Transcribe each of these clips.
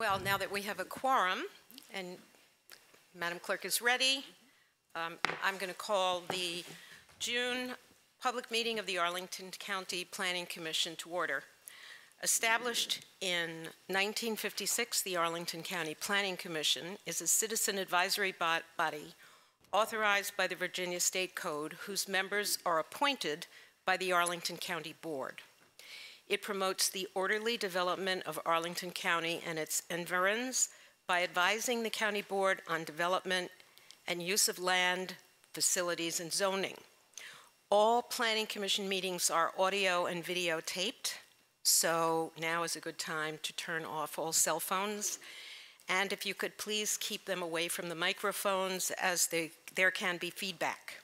Well, now that we have a quorum and Madam Clerk is ready, I'm going to call the June public meeting of the Arlington County Planning Commission to order. Established in 1956, the Arlington County Planning Commission is a citizen advisory body authorized by the Virginia State Code, whose members are appointed by the Arlington County Board. It promotes the orderly development of Arlington County and its environs by advising the County Board on development and use of land, facilities, and zoning. All Planning Commission meetings are audio and video taped, so now is a good time to turn off all cell phones. And if you could please keep them away from the microphones, as there can be feedback.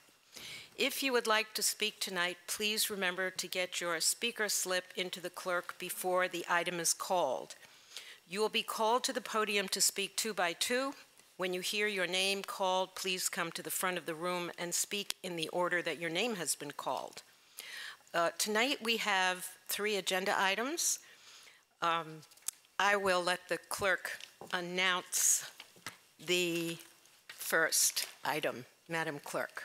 If you would like to speak tonight, please remember to get your speaker slip into the clerk before the item is called. You will be called to the podium to speak 2 by 2. When you hear your name called, please come to the front of the room and speak in the order that your name has been called. Tonight we have 3 agenda items. I will let the clerk announce the first item. Madam Clerk.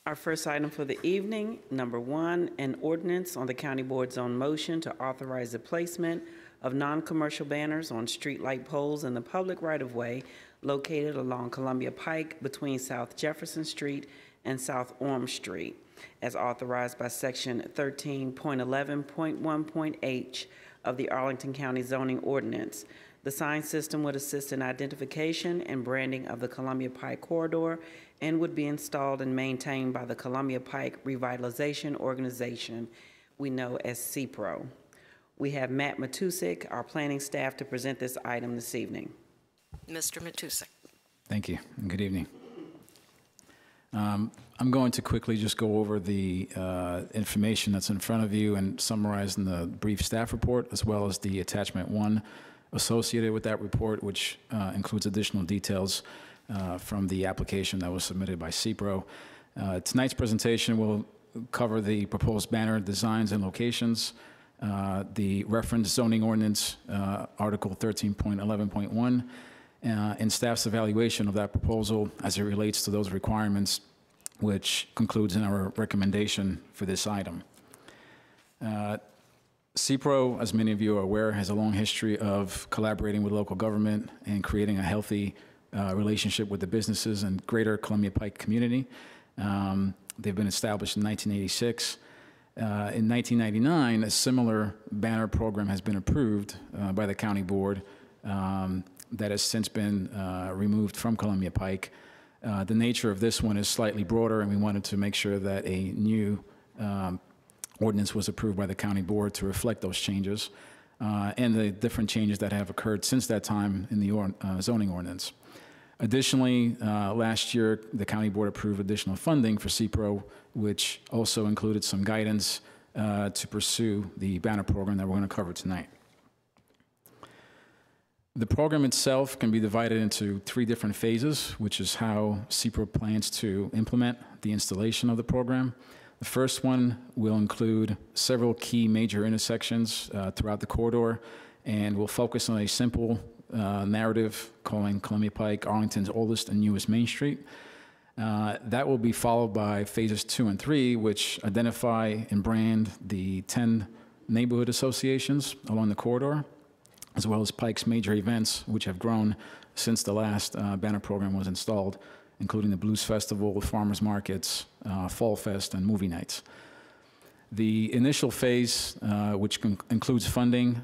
Our first item for the evening, number 1, an ordinance on the County Board's own motion to authorize the placement of non-commercial banners on streetlight poles in the public right-of-way located along Columbia Pike between South Jefferson Street and South Orm Street, as authorized by Section 13.11.1.h of the Arlington County Zoning Ordinance. The sign system would assist in identification and branding of the Columbia Pike corridor and would be installed and maintained by the Columbia Pike Revitalization Organization, we know as CPRO. We have Matt Matusik, our planning staff, to present this item this evening. Mr. Matusik. Thank you, and good evening. I'm going to quickly just go over the information that's in front of you and summarize in the brief staff report, as well as the attachment 1 associated with that report, which includes additional details from the application that was submitted by CPRO. Tonight's presentation will cover the proposed banner designs and locations, the reference zoning ordinance, Article 13.11.1, and staff's evaluation of that proposal as it relates to those requirements, which concludes in our recommendation for this item. CPRO, as many of you are aware, has a long history of collaborating with local government and creating a healthy relationship with the businesses and greater Columbia Pike community. They've been established in 1986. In 1999, a similar banner program has been approved by the County Board that has since been removed from Columbia Pike. The nature of this one is slightly broader, and we wanted to make sure that a new ordinance was approved by the County Board to reflect those changes and the different changes that have occurred since that time in the zoning ordinance. Additionally, last year, the County Board approved additional funding for CPRO, which also included some guidance to pursue the banner program that we're going to cover tonight. The program itself can be divided into 3 different phases, which is how CPRO plans to implement the installation of the program. The first one will include several key major intersections throughout the corridor, and will focus on a simple narrative calling Columbia Pike Arlington's oldest and newest Main Street. That will be followed by phases 2 and 3, which identify and brand the 10 neighborhood associations along the corridor, as well as Pike's major events, which have grown since the last banner program was installed, including the Blues Festival, farmers markets, Fall Fest, and movie nights. The initial phase, which includes funding,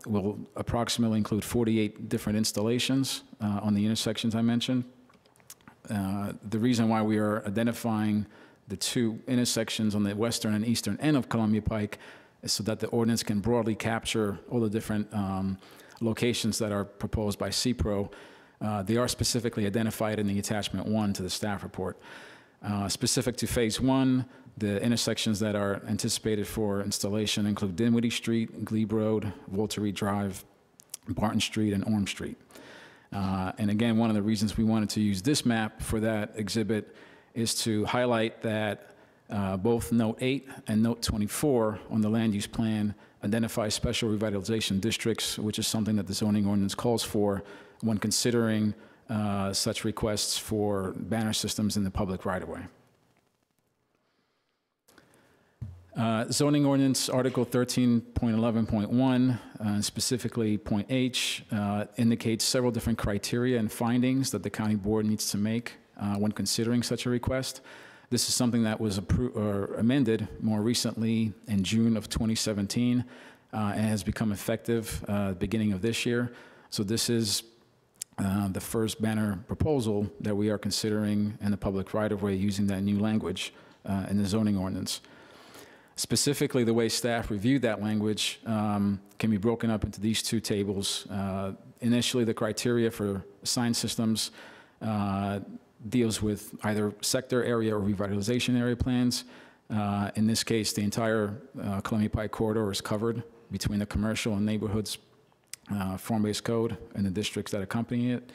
will approximately include 48 different installations on the intersections I mentioned. The reason why we are identifying the 2 intersections on the western and eastern end of Columbia Pike is so that the ordinance can broadly capture all the different locations that are proposed by CPRO. They are specifically identified in the attachment 1 to the staff report. Specific to phase 1, the intersections that are anticipated for installation include Dinwiddie Street, Glebe Road, Walter Reed Drive, Barton Street, and Orm Street. And again, one of the reasons we wanted to use this map for that exhibit is to highlight that both Note 8 and Note 24 on the land use plan identify special revitalization districts, which is something that the zoning ordinance calls for when considering such requests for banner systems in the public right-of-way. Zoning ordinance, Article 13.11.1, specifically point H, indicates several different criteria and findings that the county board needs to make when considering such a request. This is something that was amended more recently in June of 2017 and has become effective beginning of this year. So this is the first banner proposal that we are considering in the public right-of-way using that new language in the zoning ordinance. Specifically, the way staff reviewed that language can be broken up into these two tables. Initially, the criteria for sign systems deals with either sector area or revitalization area plans. In this case, the entire Columbia Pike corridor is covered between the commercial and neighborhoods form-based code and the districts that accompany it.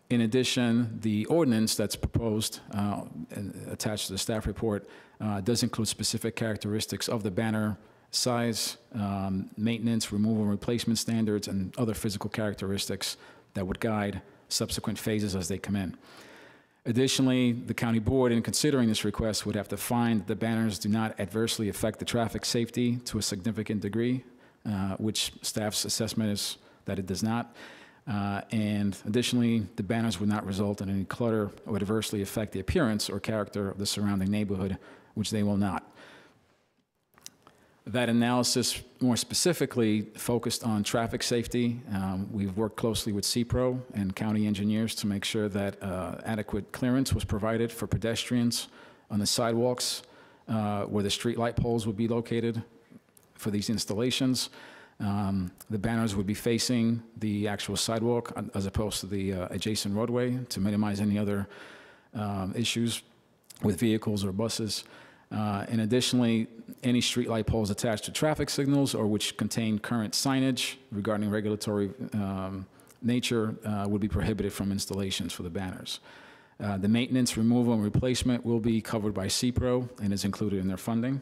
In addition, the ordinance that's proposed and attached to the staff report does include specific characteristics of the banner size, maintenance, removal, and replacement standards, and other physical characteristics that would guide subsequent phases as they come in. Additionally, the county board, in considering this request, would have to find that the banners do not adversely affect the traffic safety to a significant degree, which staff's assessment is that it does not. And additionally, the banners would not result in any clutter or adversely affect the appearance or character of the surrounding neighborhood, which they will not. That analysis more specifically focused on traffic safety. We've worked closely with CPRO and county engineers to make sure that adequate clearance was provided for pedestrians on the sidewalks where the street light poles would be located for these installations. The banners would be facing the actual sidewalk as opposed to the adjacent roadway to minimize any other issues with vehicles or buses. And additionally, any street light poles attached to traffic signals or which contain current signage regarding regulatory nature would be prohibited from installations for the banners. The maintenance, removal, and replacement will be covered by CPRO and is included in their funding.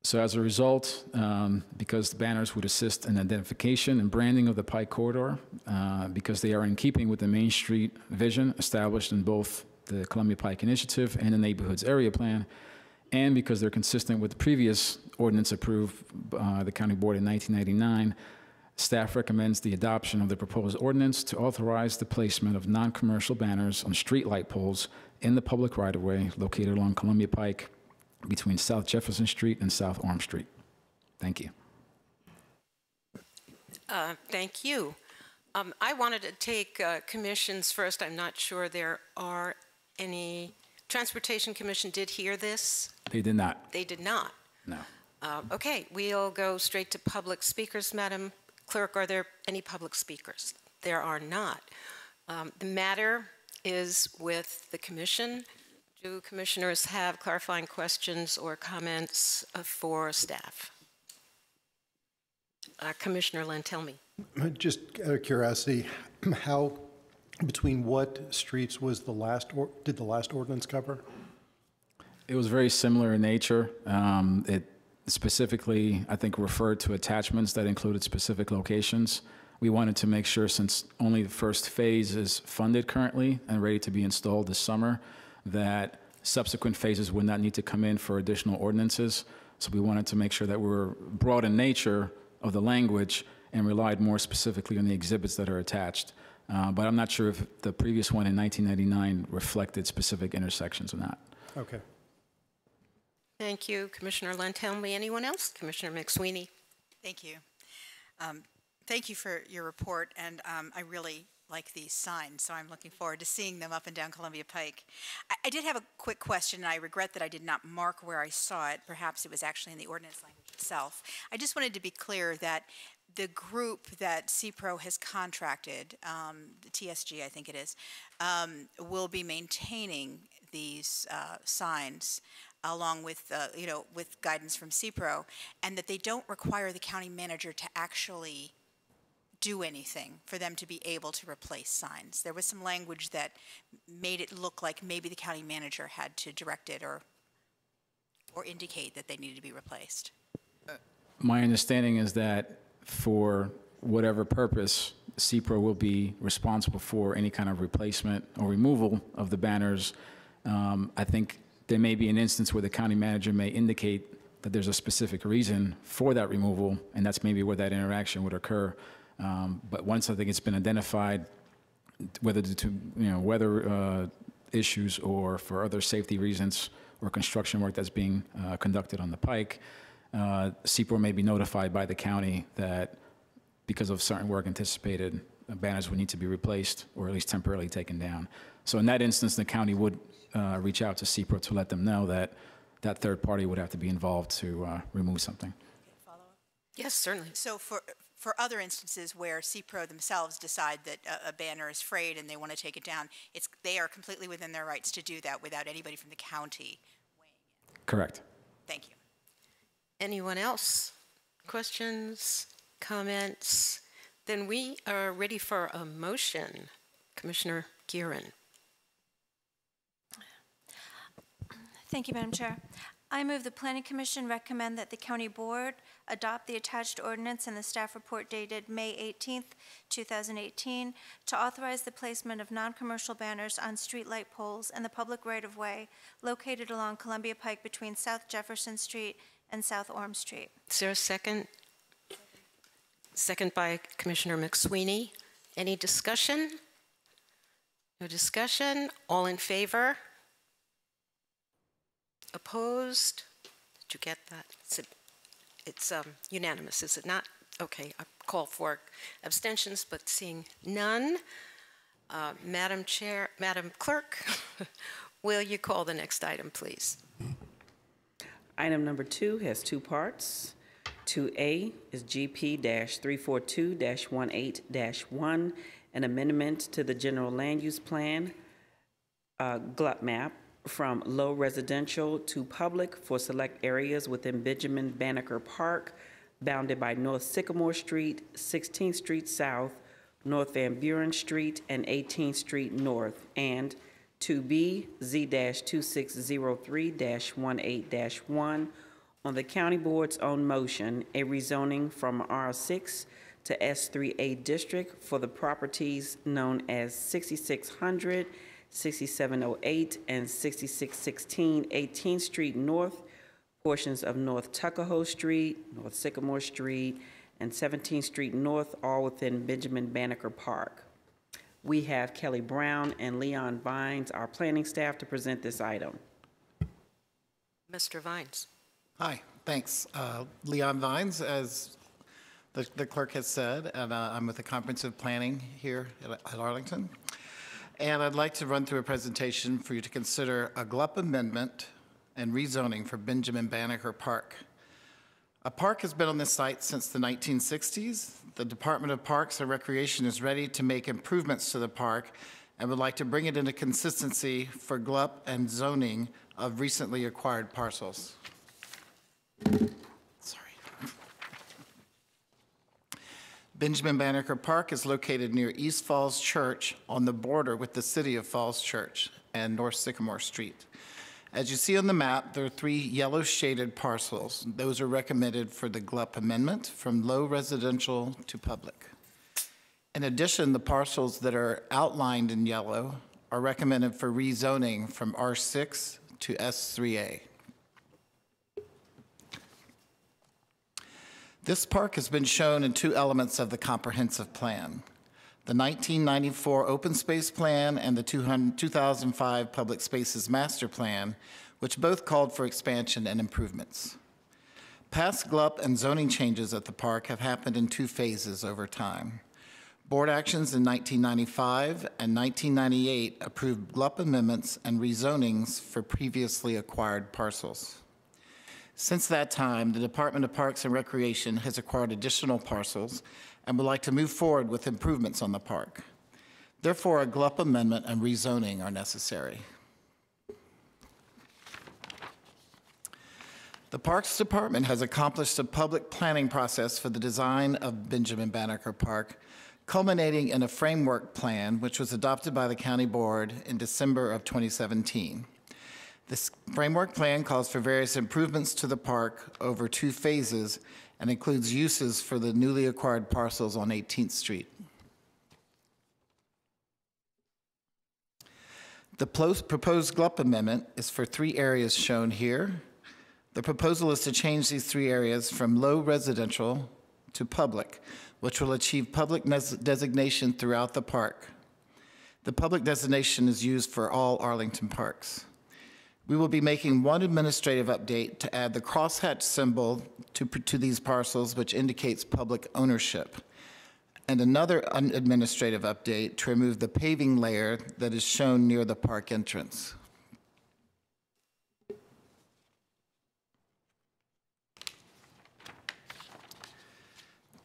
So as a result, because the banners would assist in identification and branding of the Pike corridor, because they are in keeping with the Main Street vision established in both the Columbia Pike Initiative and the Neighborhoods Area Plan, and because they're consistent with the previous ordinance approved by the County Board in 1999, staff recommends the adoption of the proposed ordinance to authorize the placement of non-commercial banners on street light poles in the public right-of-way located along Columbia Pike between South Jefferson Street and South Orm Street. Thank you. Thank you. I wanted to take commissions first. I'm not sure there are any. Transportation Commission did hear this? They did not. They did not? No. Okay, we'll go straight to public speakers. Madam Clerk, are there any public speakers? There are not. The matter is with the Commission. Do commissioners have clarifying questions or comments for staff? Commissioner Lynn, tell me. Just out of curiosity, how, between what streets was did the last ordinance cover? It was very similar in nature. It specifically, I think, referred to attachments that included specific locations. We wanted to make sure, since only the first phase is funded currently and ready to be installed this summer, that subsequent phases would not need to come in for additional ordinances. So we wanted to make sure that we were broad in nature of the language and relied more specifically on the exhibits that are attached. But I'm not sure if the previous one in 1999 reflected specific intersections or not. Okay. Thank you, Commissioner Lynn. Tell me, anyone else? Commissioner McSweeney. Thank you. Thank you for your report, and I really like these signs, so I'm looking forward to seeing them up and down Columbia Pike. I did have a quick question, and I regret that I did not mark where I saw it. Perhaps it was actually in the ordinance language itself. I just wanted to be clear that the group that CPRO has contracted, the TSG I think it is, will be maintaining these signs along with, with guidance from CPRO, and that they don't require the county manager to actually do anything for them to be able to replace signs. There was some language that made it look like maybe the county manager had to direct it or indicate that they needed to be replaced. My understanding is that for whatever purpose, CPRO will be responsible for any kind of replacement or removal of the banners. I think there may be an instance where the county manager may indicate that there's a specific reason for that removal, and that's maybe where that interaction would occur. But once I think it's been identified, whether due to weather issues or for other safety reasons or construction work that's being conducted on the pike, CPRO may be notified by the county that because of certain work anticipated, banners would need to be replaced or at least temporarily taken down. So in that instance, the county would reach out to CPRO to let them know that that third party would have to be involved to remove something. Yes, certainly. So for other instances where CPRO themselves decide that a banner is frayed and they want to take it down, they are completely within their rights to do that without anybody from the county weighing in. Correct. Thank you. Anyone else? Questions, comments? Then we are ready for a motion. Commissioner Gearin. Thank you, Madam Chair. I move the Planning Commission recommend that the County Board adopt the attached ordinance and the staff report dated May 18th, 2018, to authorize the placement of non-commercial banners on streetlight poles and the public right-of-way located along Columbia Pike between South Jefferson Street and South Orm Street. Is there a second? Second by Commissioner McSweeney. Any discussion? No discussion? All in favor? Opposed? Did you get that? It's unanimous, is it not? Okay, I call for abstentions, but seeing none. Madam Clerk, will you call the next item, please? Item number 2 has 2 parts. 2A is GP-342-18-1, an amendment to the General Land Use Plan, GLUT map, from low residential to public for select areas within Benjamin Banneker Park, bounded by North Sycamore Street, 16th Street South, North Van Buren Street, and 18th Street North, and 2B Z-2603-18-1 on the County Board's own motion, a rezoning from R6 to S3A district for the properties known as 6600, 6708, and 6616 18th Street North, portions of North Tuckahoe Street, North Sycamore Street, and 17th Street North, all within Benjamin Banneker Park. We have Kelly Brown and Leon Vines, our planning staff, to present this item. Mr. Vines. Hi, thanks. Leon Vines, as the clerk has said, and I'm with the Comprehensive Planning here at Arlington. And I'd like to run through a presentation for you to consider a GLUP amendment and rezoning for Benjamin Banneker Park. A park has been on this site since the 1960s. The Department of Parks and Recreation is ready to make improvements to the park and would like to bring it into consistency for GLUP and zoning of recently acquired parcels. Benjamin Banneker Park is located near East Falls Church on the border with the city of Falls Church and North Sycamore Street. As you see on the map, there are 3 yellow shaded parcels. Those are recommended for the GLUP amendment from low residential to public. In addition, the parcels that are outlined in yellow are recommended for rezoning from R6 to S3A. This park has been shown in 2 elements of the comprehensive plan: the 1994 Open Space Plan and the 2005 Public Spaces Master Plan, which both called for expansion and improvements. Past GLUP and zoning changes at the park have happened in 2 phases over time. Board actions in 1995 and 1998 approved GLUP amendments and rezonings for previously acquired parcels. Since that time, the Department of Parks and Recreation has acquired additional parcels and would like to move forward with improvements on the park. Therefore, a GLUP amendment and rezoning are necessary. The Parks Department has accomplished a public planning process for the design of Benjamin Banneker Park, culminating in a framework plan which was adopted by the County Board in December of 2017. This framework plan calls for various improvements to the park over 2 phases and includes uses for the newly acquired parcels on 18th Street. The proposed GLUP amendment is for 3 areas shown here. The proposal is to change these 3 areas from low residential to public, which will achieve public designation throughout the park. The public designation is used for all Arlington parks. We will be making one administrative update to add the crosshatch symbol to these parcels, which indicates public ownership, and another administrative update to remove the paving layer that is shown near the park entrance.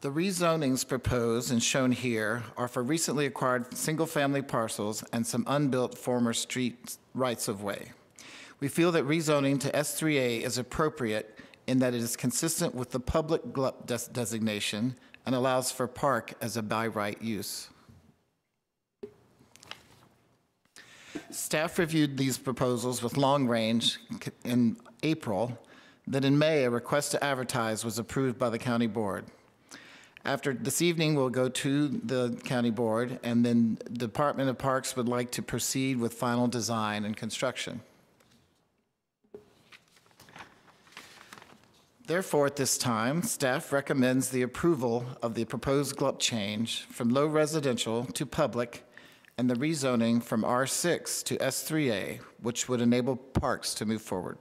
The rezonings proposed and shown here are for recently acquired single-family parcels and some unbuilt former street rights-of-way. We feel that rezoning to S3A is appropriate in that it is consistent with the public GLUP designation and allows for park as a by right use. Staff reviewed these proposals with long range in April. Then in May, a request to advertise was approved by the county board. After this evening, we'll go to the county board, and then the Department of Parks would like to proceed with final design and construction. Therefore, at this time, staff recommends the approval of the proposed GLUP change from low residential to public and the rezoning from R6 to S3A, which would enable parks to move forward.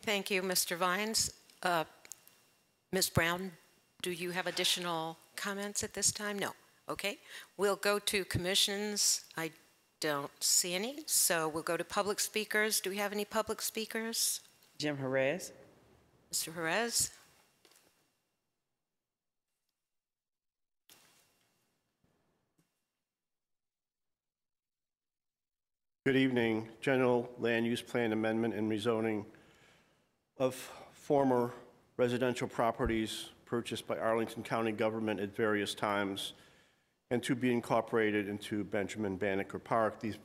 Thank you, Mr. Vines. Ms. Brown, do you have additional comments at this time? No. Okay. We'll go to commissions. I don't see any, so we'll go to public speakers. Do we have any public speakers? Jim Jerez. Mr. Jerez? Good evening. General Land Use Plan Amendment and Rezoning of former residential properties purchased by Arlington County government at various times and to be incorporated into Benjamin Banneker Park. These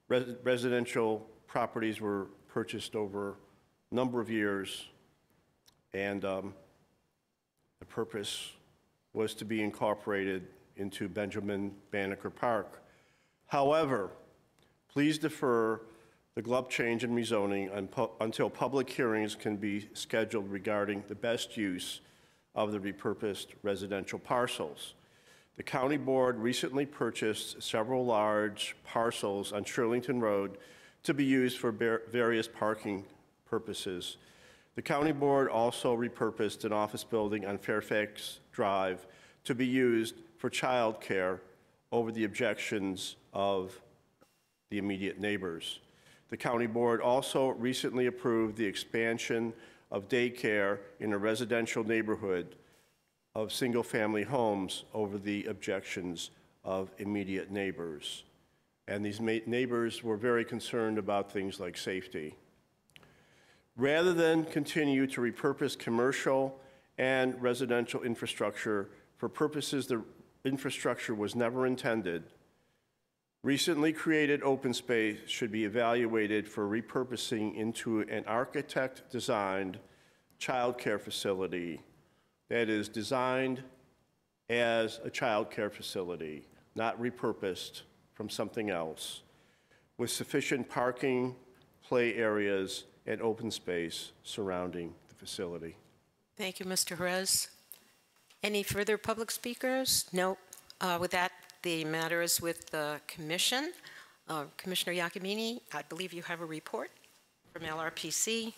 residential properties were purchased over a number of years, and the purpose was to be incorporated into Benjamin Banneker Park. However, please defer the GLUP change and rezoning until public hearings can be scheduled regarding the best use of the repurposed residential parcels. The county board recently purchased several large parcels on Shirlington Road to be used for various parking purposes. The county board also repurposed an office building on Fairfax Drive to be used for child care over the objections of the immediate neighbors. The county board also recently approved the expansion of daycare in a residential neighborhood of single-family homes over the objections of immediate neighbors. And these neighbors were very concerned about things like safety. Rather than continue to repurpose commercial and residential infrastructure for purposes the infrastructure was never intended, recently created open space should be evaluated for repurposing into an architect-designed child care facility that is designed as a child care facility, not repurposed from something else, with sufficient parking, play areas, and open space surrounding the facility. Thank you, Mr. Jerez. Any further public speakers? No. With that, the matter is with the commission. Commissioner Iacomini, I believe you have a report from LRPC.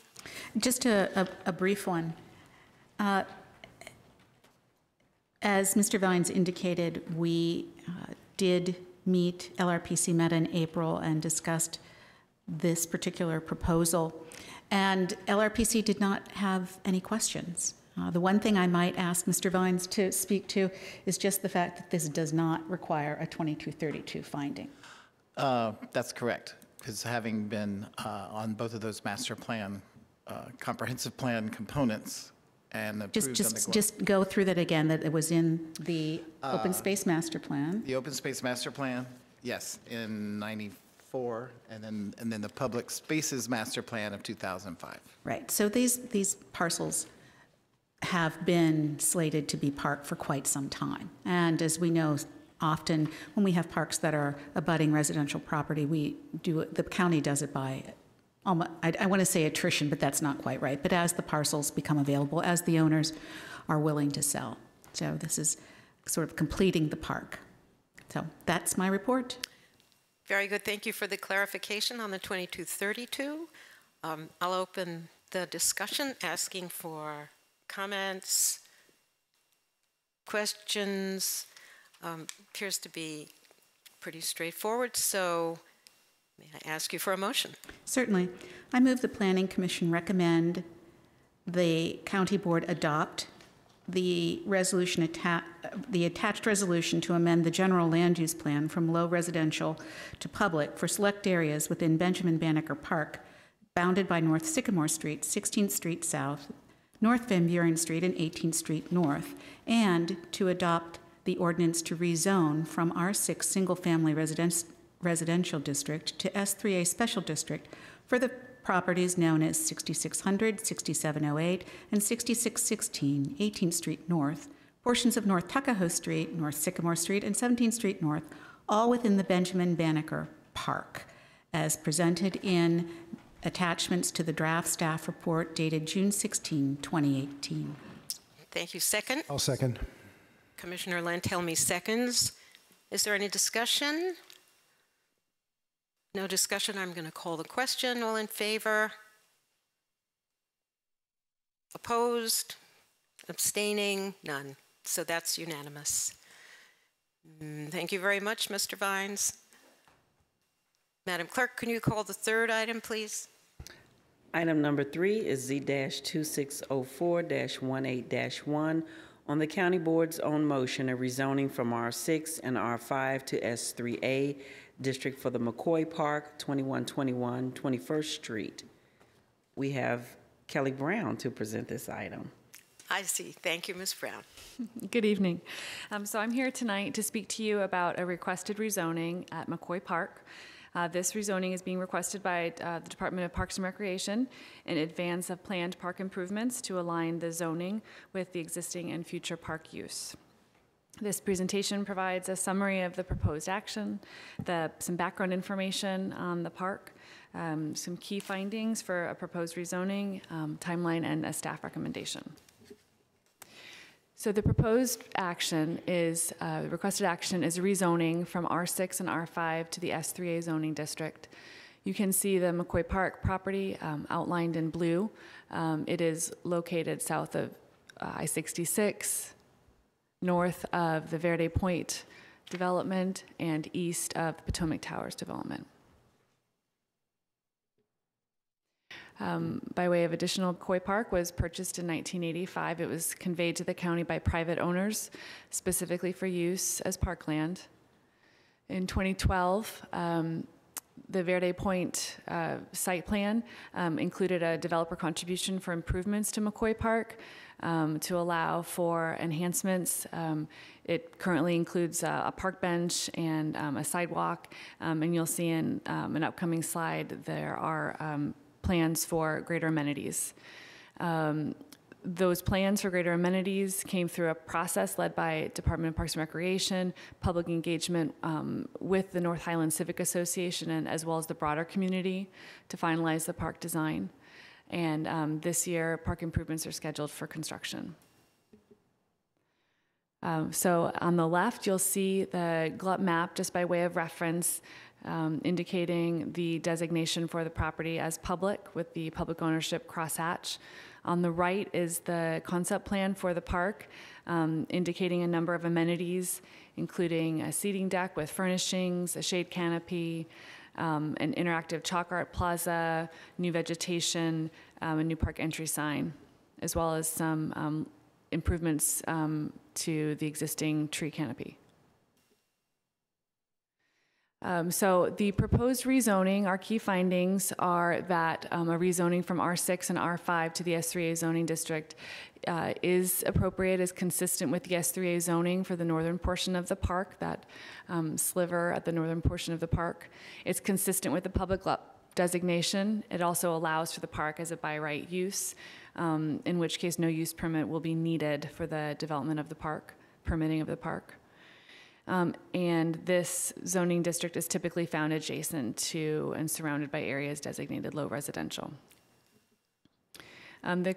Just a brief one. As Mr. Vines indicated, we did meet, LRPC met in April and discussed this particular proposal, and LRPC did not have any questions. The one thing I might ask Mr. Vines to speak to is just the fact that this does not require a 2232 finding. That's correct, because having been on both of those master plan, comprehensive plan components and approved on the Just go through that again, that it was in the open space master plan. The open space master plan, yes, in 94, and then the public spaces master plan of 2005. Right, so these parcels have been slated to be parked for quite some time. And as we know, often when we have parks that are abutting residential property, the county does it by, I want to say attrition, but that's not quite right, but as the parcels become available, as the owners are willing to sell. So this is sort of completing the park. So that's my report. Very good. Thank you for the clarification on the 2232. I'll open the discussion, asking for comments, questions. Appears to be pretty straightforward, so may I ask you for a motion? Certainly. I move the Planning Commission recommend the county board adopt the resolution the attached resolution to amend the general land use plan from low residential to public for select areas within Benjamin Banneker Park, bounded by North Sycamore Street, 16th Street South, North Van Buren Street, and 18th Street North, and to adopt the ordinance to rezone from R6 single-family residential district to S3A special district for the properties known as 6600, 6708, and 6616, 18th Street North, portions of North Tuckahoe Street, North Sycamore Street, and 17th Street North, all within the Benjamin Banneker Park, as presented in attachments to the draft staff report dated June 16, 2018. Thank you. Second? I'll second. Commissioner Lantelmi seconds. Is there any discussion? No discussion. I'm going to call the question. All in favor? Opposed? Abstaining? None. So that's unanimous. Thank you very much, Mr. Vines. Madam Clerk, can you call the third item, please? Item number 3 is Z-2604-18-1 on the County Board's own motion of rezoning from R6 and R5 to S3A District for the McCoy Park, 2121 21st Street. We have Kelly Brown to present this item. I see. Thank you, Ms. Brown. Good evening. So I'm here tonight to speak to you about a requested rezoning at McCoy Park. This rezoning is being requested by the Department of Parks and Recreation in advance of planned park improvements to align the zoning with the existing and future park use. This presentation provides a summary of the proposed action, some background information on the park, some key findings for a proposed rezoning, timeline, and a staff recommendation. So the proposed action is, requested action is rezoning from R6 and R5 to the S3A zoning district. You can see the McCoy Park property outlined in blue. It is located south of I-66, north of the Verde Point development, and east of the Potomac Towers development. By way of additional, McCoy Park was purchased in 1985. It was conveyed to the county by private owners, specifically for use as parkland. In 2012, the Verde Point site plan included a developer contribution for improvements to McCoy Park to allow for enhancements. It currently includes a park bench and a sidewalk, and you'll see in an upcoming slide there are plans for greater amenities. Those plans for greater amenities came through a process led by Department of Parks and Recreation, public engagement with the North Highland Civic Association, and as well as the broader community to finalize the park design. And this year, park improvements are scheduled for construction. So on the left, you'll see the GLUP map, just by way of reference, indicating the designation for the property as public with the public ownership crosshatch. On the right is the concept plan for the park, indicating a number of amenities, including a seating deck with furnishings, a shade canopy, an interactive chalk art plaza, new vegetation, a new park entry sign, as well as some improvements to the existing tree canopy. So the proposed rezoning, our key findings are that a rezoning from R6 and R5 to the S3A zoning district is appropriate, is consistent with the S3A zoning for the northern portion of the park, that sliver at the northern portion of the park. It's consistent with the public designation. It also allows for the park as a by right use, in which case no use permit will be needed for the development of the park, permitting of the park. And this zoning district is typically found adjacent to and surrounded by areas designated low residential. The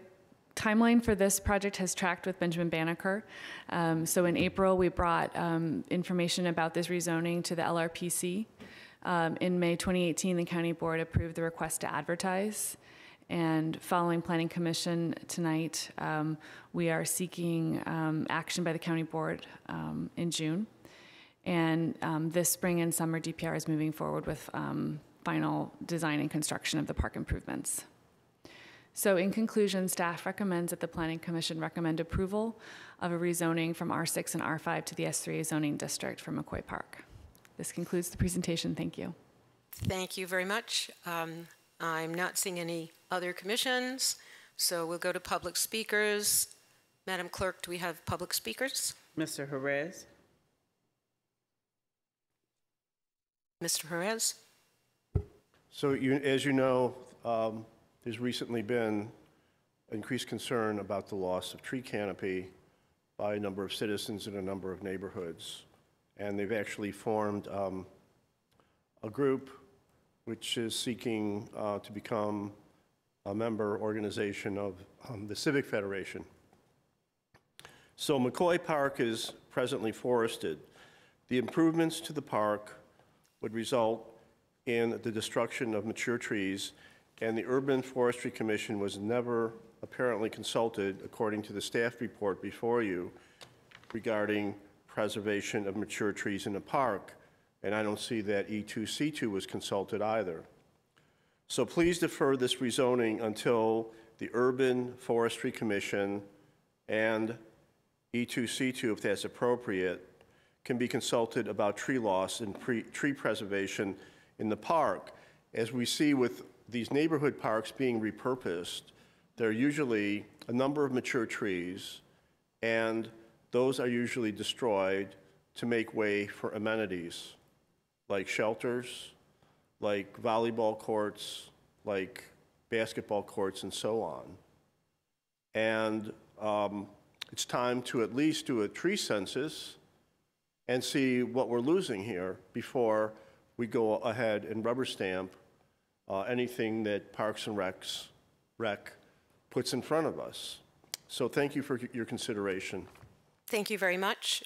timeline for this project has tracked with Benjamin Banneker. So in April, we brought information about this rezoning to the LRPC. In May 2018, the County Board approved the request to advertise. And following Planning Commission tonight, we are seeking action by the County Board in June. And this spring and summer, DPR is moving forward with final design and construction of the park improvements. So in conclusion, staff recommends that the Planning Commission recommend approval of a rezoning from R6 and R5 to the S3 zoning district for McCoy Park. This concludes the presentation. Thank you. Thank you very much. I'm not seeing any other commissions, so we'll go to public speakers. Madam Clerk, do we have public speakers? Mr. Jerez? Mr. Jerez? So as you know, there's recently been increased concern about the loss of tree canopy by a number of citizens in a number of neighborhoods. And they've actually formed a group which is seeking to become a member organization of the Civic Federation. So McCoy Park is presently forested. The improvements to the park would result in the destruction of mature trees, and the Urban Forestry Commission was never apparently consulted, according to the staff report before you, regarding preservation of mature trees in the park. And I don't see that E2C2 was consulted either. So please defer this rezoning until the Urban Forestry Commission and E2C2, if that's appropriate, can be consulted about tree loss and tree preservation in the park. As we see with these neighborhood parks being repurposed, there are usually a number of mature trees, and those are usually destroyed to make way for amenities, like shelters, like volleyball courts, like basketball courts, and so on. And it's time to at least do a tree census and see what we're losing here before we go ahead and rubber stamp anything that Parks and Rec puts in front of us. So thank you for your consideration. Thank you very much.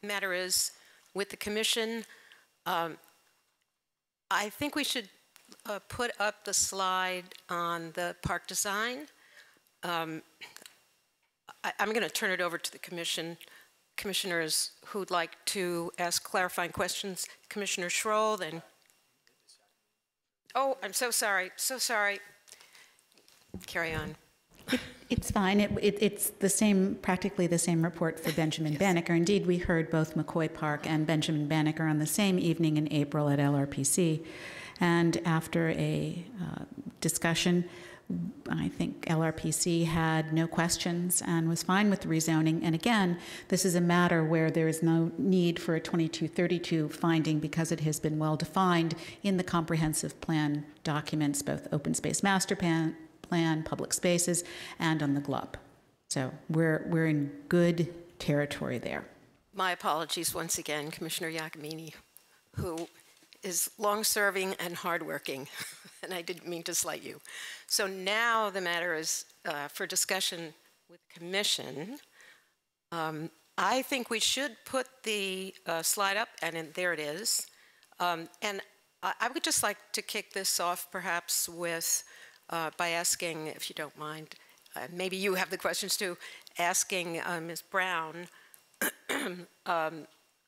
Matter is with the commission. I think we should put up the slide on the park design. I'm going to turn it over to the commissioners who'd like to ask clarifying questions. Commissioner Schroll, then. Oh, I'm so sorry. So sorry. Carry on. It's fine. It's the same, practically the same report for Benjamin Banneker. Indeed, we heard both McCoy Park and Benjamin Banneker on the same evening in April at LRPC. And after a discussion, I think LRPC had no questions and was fine with the rezoning. And again, this is a matter where there is no need for a 2232 finding because it has been well defined in the comprehensive plan documents, both open space master plan, public spaces, and on the GLUB. So we're in good territory there. My apologies once again, Commissioner Iacomini, who is long-serving and hardworking, and I didn't mean to slight you. So now the matter is for discussion with the Commission. I think we should put the slide up, and there it is. And I would just like to kick this off perhaps with by asking, if you don't mind, maybe you have the questions too, asking Ms. Brown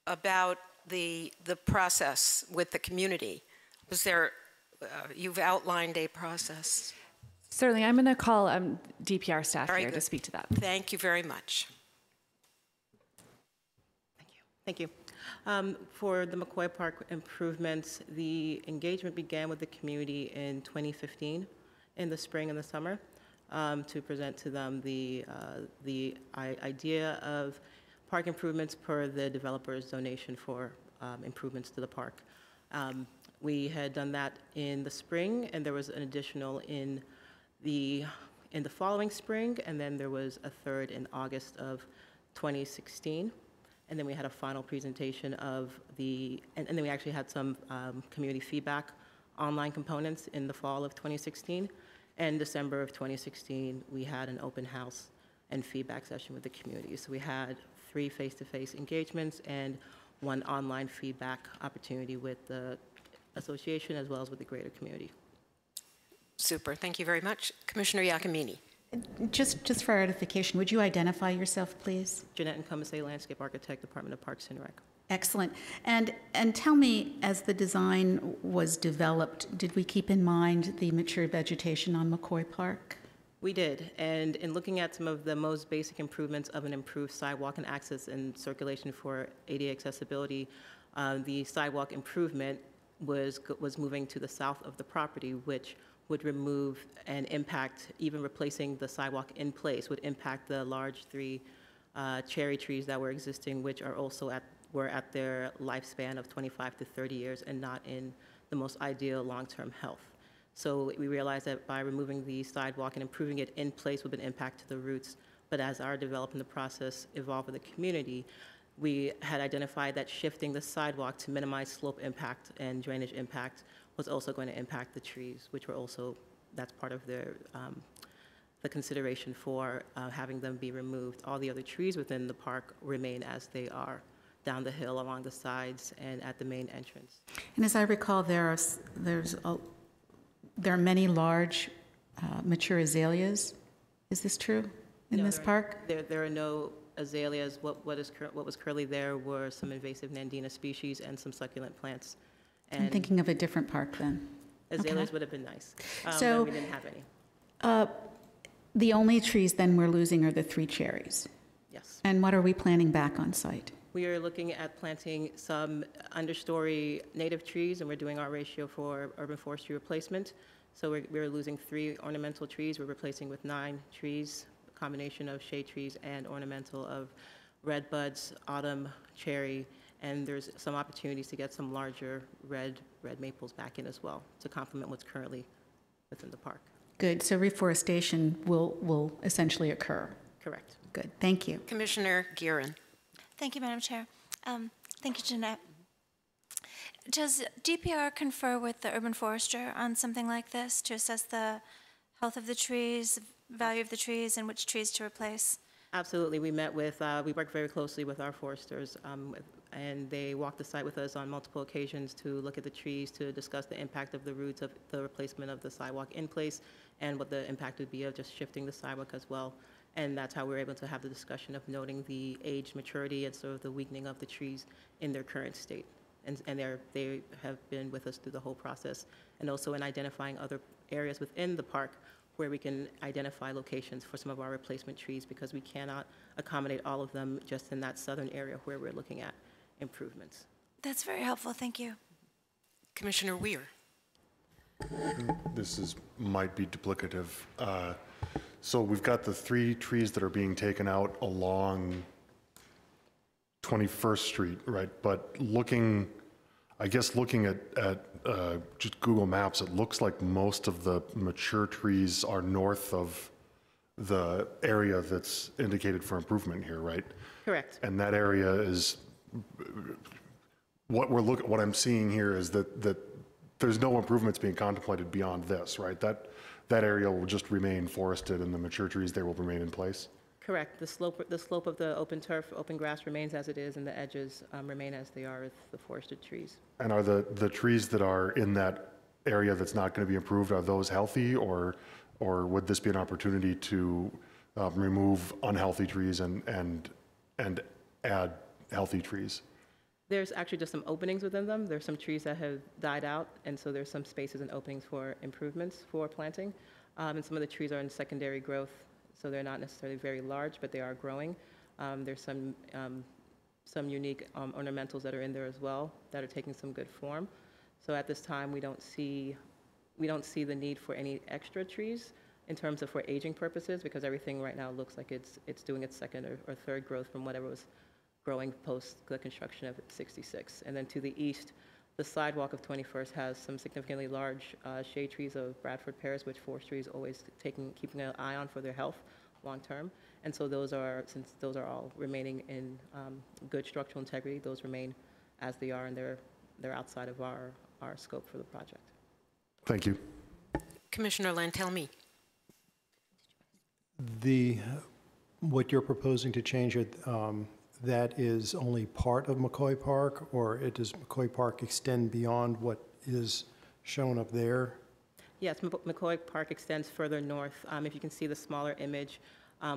about the process with the community. Was there, you've outlined a process. Certainly, I'm going to call DPR staff Very here good. to speak to that. Thank you very much. Thank you. For the McCoy Park improvements, the engagement began with the community in 2015, in the spring and the summer, to present to them the idea of park improvements per the developer's donation for improvements to the park. We had done that in the spring, and there was an additional in the following spring, and then there was a third in August of 2016. and then we had a final presentation of and then we actually had some community feedback online components in the fall of 2016. And December of 2016, we had an open house and feedback session with the community. So we had 3 face-to-face engagements and 1 online feedback opportunity with the association as well as with the greater community. Super, thank you very much. Commissioner Iacomini. Just for edification, would you identify yourself, please? Jeanette Nkomise, Landscape Architect, Department of Parks and Rec. Excellent. And tell me, as the design was developed, did we keep in mind the mature vegetation on McCoy Park? We did, and in looking at some of the most basic improvements of an improved sidewalk and access and circulation for ADA accessibility, the sidewalk improvement was moving to the south of the property, which would remove and impact, even replacing the sidewalk in place, would impact the large 3 cherry trees that were existing, which are also were at their lifespan of 25 to 30 years and not in the most ideal long-term health. So we realized that by removing the sidewalk and improving it in place would be an impact to the roots. But as our development process evolved with the community, we had identified that shifting the sidewalk to minimize slope impact and drainage impact was also going to impact the trees, which were also, that's part of their, the consideration for having them be removed. All the other trees within the park remain as they are, down the hill, along the sides, and at the main entrance. And as I recall, there are many large mature azaleas. Is this true in this park? There are no azaleas. What was currently there were some invasive Nandina species and some succulent plants. And I'm thinking of a different park then. Azaleas would have been nice. So we didn't have any. The only trees then we're losing are the 3 cherries. Yes. And what are we planning back on site? We are looking at planting some understory native trees, and we're doing our ratio for urban forestry replacement. So we're losing 3 ornamental trees. We're replacing with 9 trees, a combination of shade trees and ornamental of red buds, autumn, cherry, and there's some opportunities to get some larger red maples back in as well to complement what's currently within the park. Good. So reforestation will essentially occur. Correct. Good. Thank you. Commissioner Gearin. Thank you, Madam Chair. Thank you, Jeanette. Does DPR confer with the urban forester on something like this to assess the health of the trees, value of the trees, and which trees to replace? Absolutely. We met with, we worked very closely with our foresters, and they walked the site with us on multiple occasions to look at the trees, to discuss the impact of the roots of the replacement of the sidewalk in place, and what the impact would be of just shifting the sidewalk as well. And that's how we were able to have the discussion of noting the age maturity and sort of the weakening of the trees in their current state. And they have been with us through the whole process, and also in identifying other areas within the park where we can identify locations for some of our replacement trees, because we cannot accommodate all of them just in that southern area where we're looking at improvements. That's very helpful. Thank you. Commissioner Weir. This might be duplicative. So we've got the 3 trees that are being taken out along 21st Street, right? But looking at just Google Maps, it looks like most of the mature trees are north of the area that's indicated for improvement here, right? Correct. And that area is, what I'm seeing here is that there's no improvements being contemplated beyond this, right? That area will just remain forested, and the mature trees there will remain in place? Correct. The slope of the open turf, open grass remains as it is, and the edges remain as they are with the forested trees. And are the trees that are in that area that's not going to be improved, are those healthy, or would this be an opportunity to remove unhealthy trees and add healthy trees? There's actually just some openings within them. There's some trees that have died out, and so there's some spaces and openings for improvements for planting. And some of the trees are in secondary growth, so they're not necessarily very large, but they are growing. There's some unique ornamentals that are in there as well that are taking some good form. So at this time, we don't see the need for any extra trees in terms of for aging purposes, because everything right now looks like it's doing its second or third growth from whatever was growing post the construction of 66. And then to the east, the sidewalk of 21st has some significantly large shade trees of Bradford pears, which forestry is always keeping an eye on for their health, long-term. And so those are, since those are all remaining in good structural integrity, those remain as they are, and they're outside of our scope for the project. Thank you. Commissioner Lantelmi. What you're proposing to change it, that is only part of McCoy Park, or does McCoy Park extend beyond what is shown up there? Yes, McCoy Park extends further north. If you can see the smaller image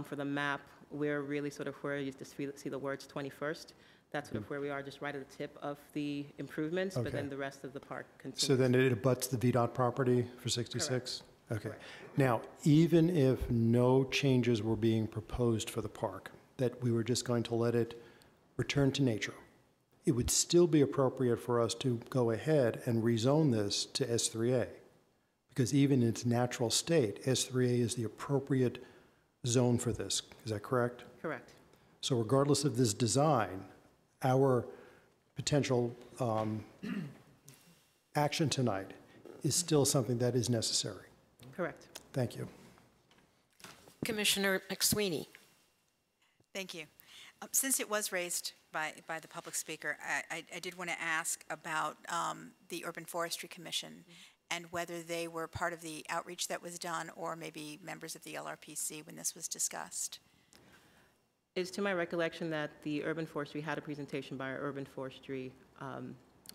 for the map, we're really sort of where you just see the words 21st. That's sort of where we are, just right at the tip of the improvements, but then the rest of the park continues. So then it abuts the VDOT property for 66? Correct. Okay. Correct. Now, even if no changes were being proposed for the park, that we were just going to let it return to nature, it would still be appropriate for us to go ahead and rezone this to S3A. Because even in its natural state, S3A is the appropriate zone for this. Is that correct? Correct. So regardless of this design, our potential action tonight is still something that is necessary. Correct. Thank you. Commissioner McSweeney. Thank you. Since it was raised by the public speaker, I did want to ask about the Urban Forestry Commission and whether they were part of the outreach that was done, or maybe members of the LRPC when this was discussed. It's to my recollection that the Urban Forestry had a presentation by our Urban Forestry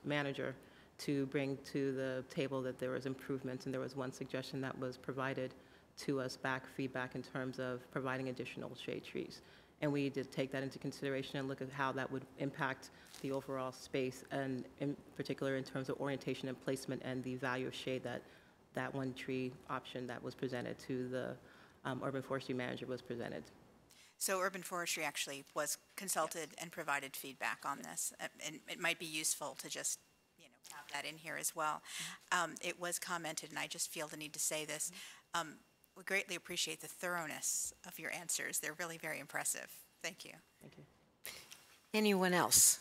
manager to bring to the table that there was improvements, and there was one suggestion that was provided to us feedback in terms of providing additional shade trees. And we did take that into consideration and look at how that would impact the overall space, and in particular in terms of orientation and placement and the value of shade that one tree option that was presented to the Urban Forestry manager was presented. So Urban Forestry actually was consulted and provided feedback on this, and it might be useful to just have that in here as well. It was commented, and I just feel the need to say this. We greatly appreciate the thoroughness of your answers. They're really very impressive. Thank you. Thank you. Anyone else?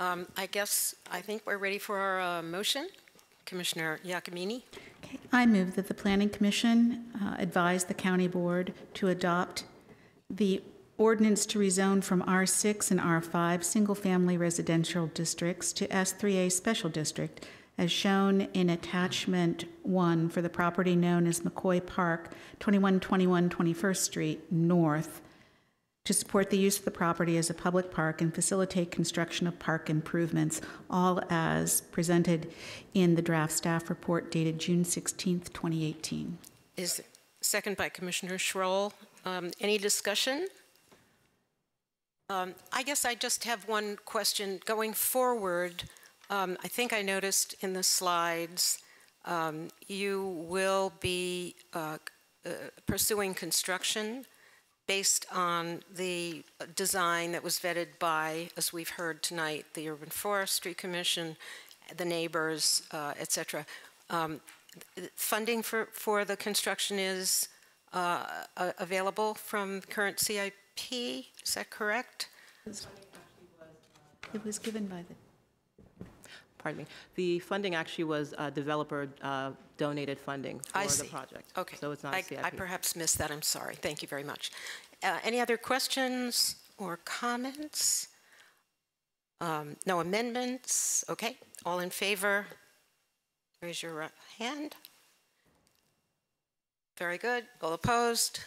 I think we're ready for our motion. Commissioner Giacomini. Okay. I move that the Planning Commission advise the County Board to adopt the ordinance to rezone from R6 and R5 single-family residential districts to S3A Special District, as shown in Attachment 1 for the property known as McCoy Park, 2121 21st Street North, to support the use of the property as a public park and facilitate construction of park improvements, all as presented in the draft staff report dated June 16th, 2018. Is second by Commissioner Schroll. Any discussion? I guess I just have one question. Going forward, I think I noticed in the slides you will be pursuing construction based on the design that was vetted by, as we've heard tonight, the Urban Forestry Commission, the neighbors, et cetera. Funding for the construction is available from current CIP, is that correct? It was given by the... Pardon me. The funding actually was developer donated funding for the project. Okay. So it's not a CIP. I perhaps missed that. I'm sorry. Thank you very much. Any other questions or comments? No amendments? Okay. All in favor? Raise your hand. Very good. All opposed?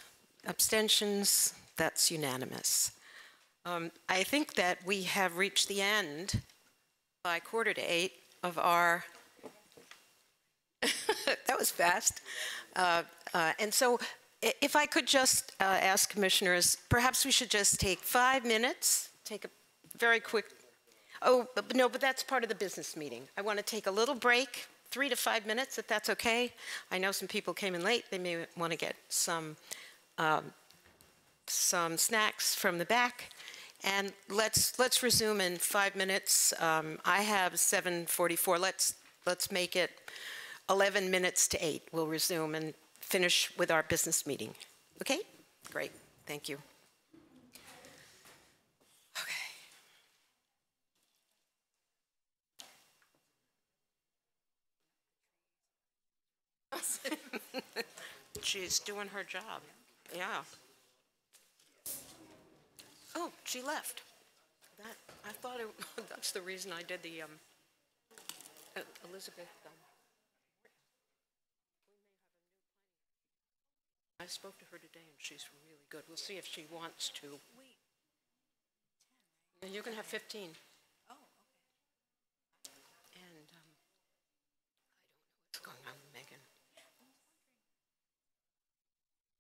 Abstentions? That's unanimous. I think that we have reached the end by 7:45 of our, that was fast. And so if I could just ask commissioners, perhaps we should just take 5 minutes, take a very quick, no, but that's part of the business meeting. I want to take a little break, 3 to 5 minutes, if that's okay. I know some people came in late. They may want to get some snacks from the back. And let's resume in 5 minutes. I have 7:44. Let's make it 11 minutes to 8. We'll resume and finish with our business meeting. Okay? Great. Thank you. Okay. She's doing her job. Yeah. Oh, she left. That, I thought it, that's the reason I did the, Elizabeth, I spoke to her today and she's really good. We'll see if she wants to. Wait, You can have 15. oh, okay. And I don't know what's going on with Megan.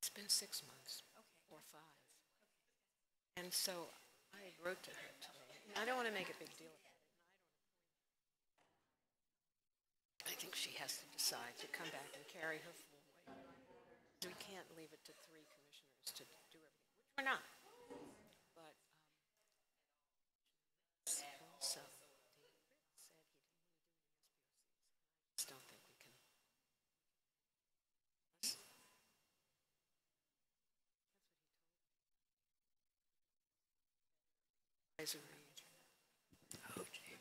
It's been 6 months or 5. And so I wrote to her today. I don't want to make a big deal about it. I think she has to decide to come back and carry her full weight. We can't leave it to 3 commissioners to do everything, which we're not. But also, David said he didn't want to do any SPOCs. I just don't think we can. That's what he told me. Oh, gee.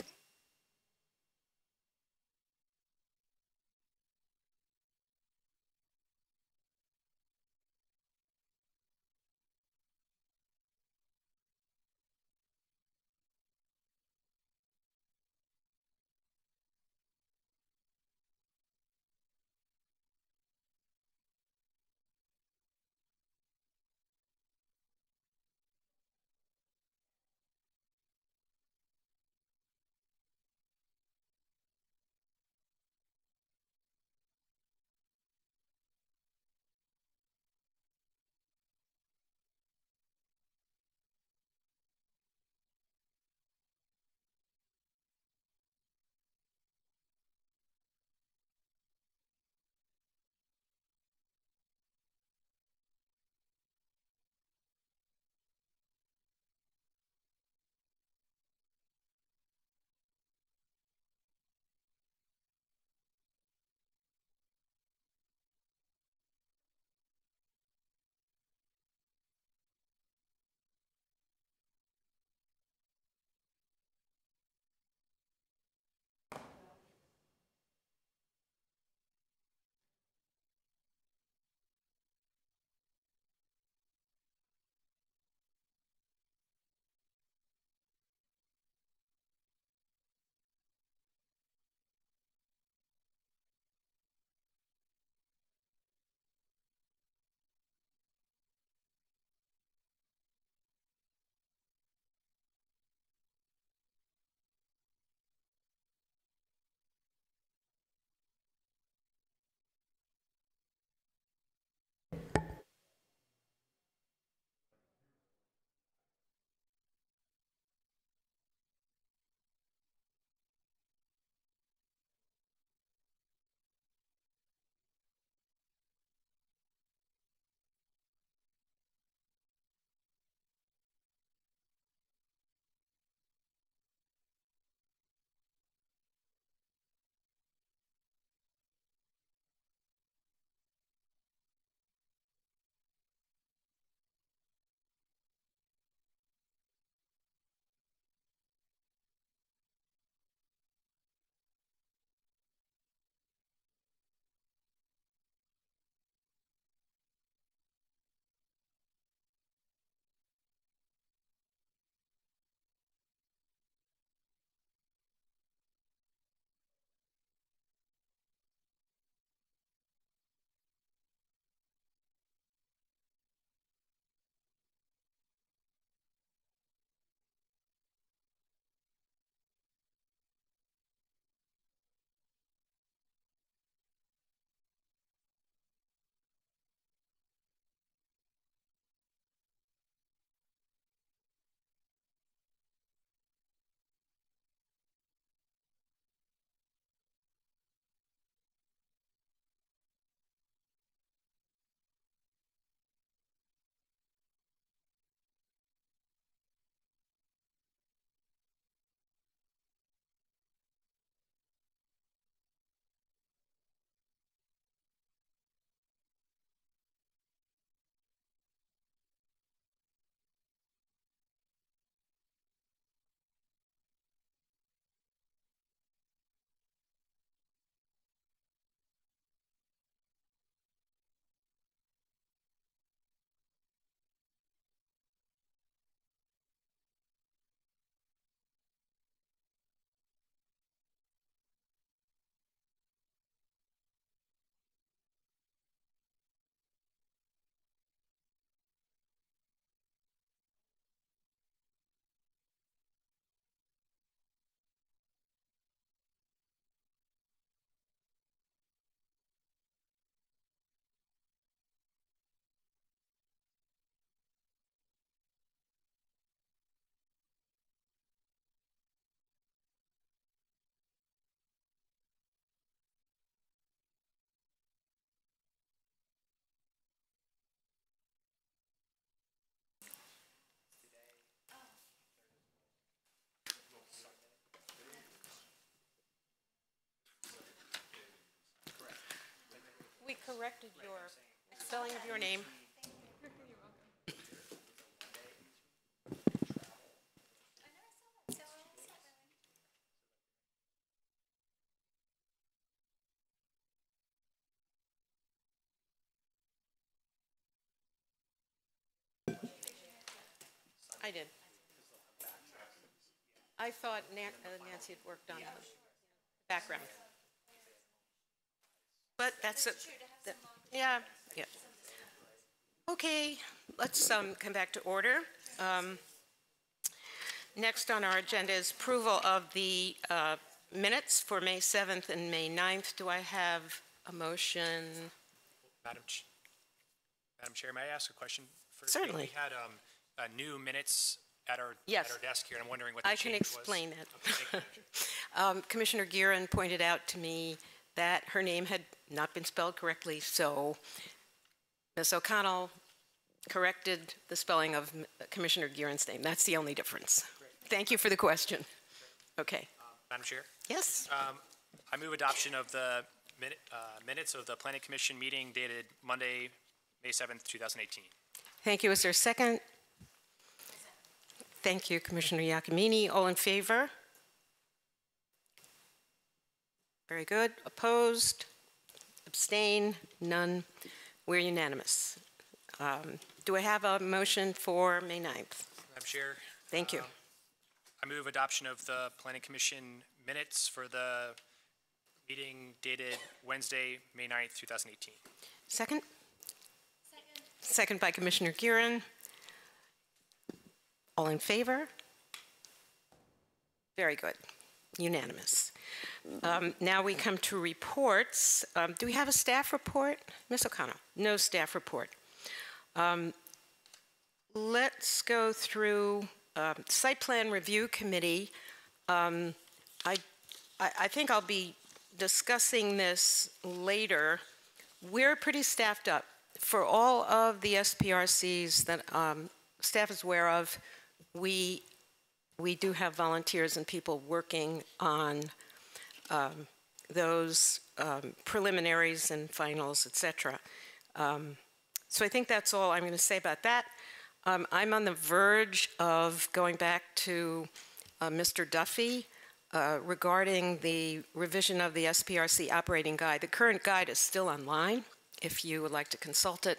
We corrected your spelling of your name. I did. I thought Nancy had worked on the background. But that's it. Yeah, yeah. Okay, let's come back to order. Next on our agenda is approval of the minutes for May 7th and May 9th. Do I have a motion? Madam Chair, may I ask a question? First, Certainly. We had new minutes at our desk here, and I'm wondering what the I change can was. explain that. Okay, thank you. Commissioner Guerin pointed out to me that her name had not been spelled correctly, so Ms. O'Connell corrected the spelling of Commissioner Guerin's name. That's the only difference. Great. Thank you for the question. Okay. Madam Chair? Yes? I move adoption of the minutes of the Planning Commission meeting dated Monday, May 7th, 2018. Thank you. Is there a second? Thank you, Commissioner Giacomini. All in favor? Very good. Opposed? Abstain? None? We're unanimous. Do I have a motion for May 9th? Madam Chair? Thank you. I move adoption of the Planning Commission minutes for the meeting dated Wednesday, May 9th, 2018. Second? Second by Commissioner Guerin. All in favor? Very good. Unanimous. Now we come to reports. Do we have a staff report? Ms. O'Connell? No staff report. Let's go through Site Plan Review Committee. I think I'll be discussing this later. We're pretty staffed up. For all of the SPRCs that staff is aware of, we do have volunteers and people working on those preliminaries and finals, et cetera. So I think that's all I'm going to say about that. I'm on the verge of going back to Mr. Duffy regarding the revision of the SPRC operating guide. The current guide is still online if you would like to consult it.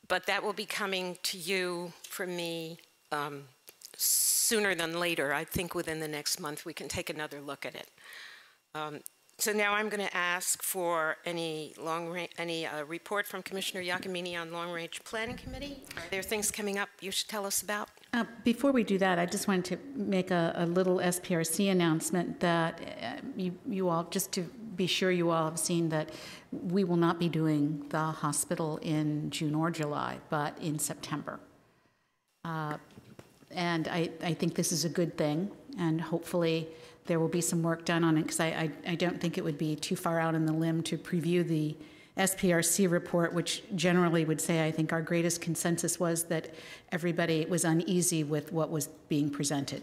But that will be coming to you from me sooner than later. I think within the next month we can take another look at it. So now I'm going to ask for any report from Commissioner Giacomini on Long Range Planning Committee. Are there things coming up you should tell us about? Before we do that, I just wanted to make a little SPRC announcement that you all, just to be sure you all have seen that we will not be doing the hospital in June or July, but in September. And I think this is a good thing, and hopefully there will be some work done on it, because I don't think it would be too far out on the limb to preview the SPRC report, which generally would say I think our greatest consensus was that everybody was uneasy with what was being presented.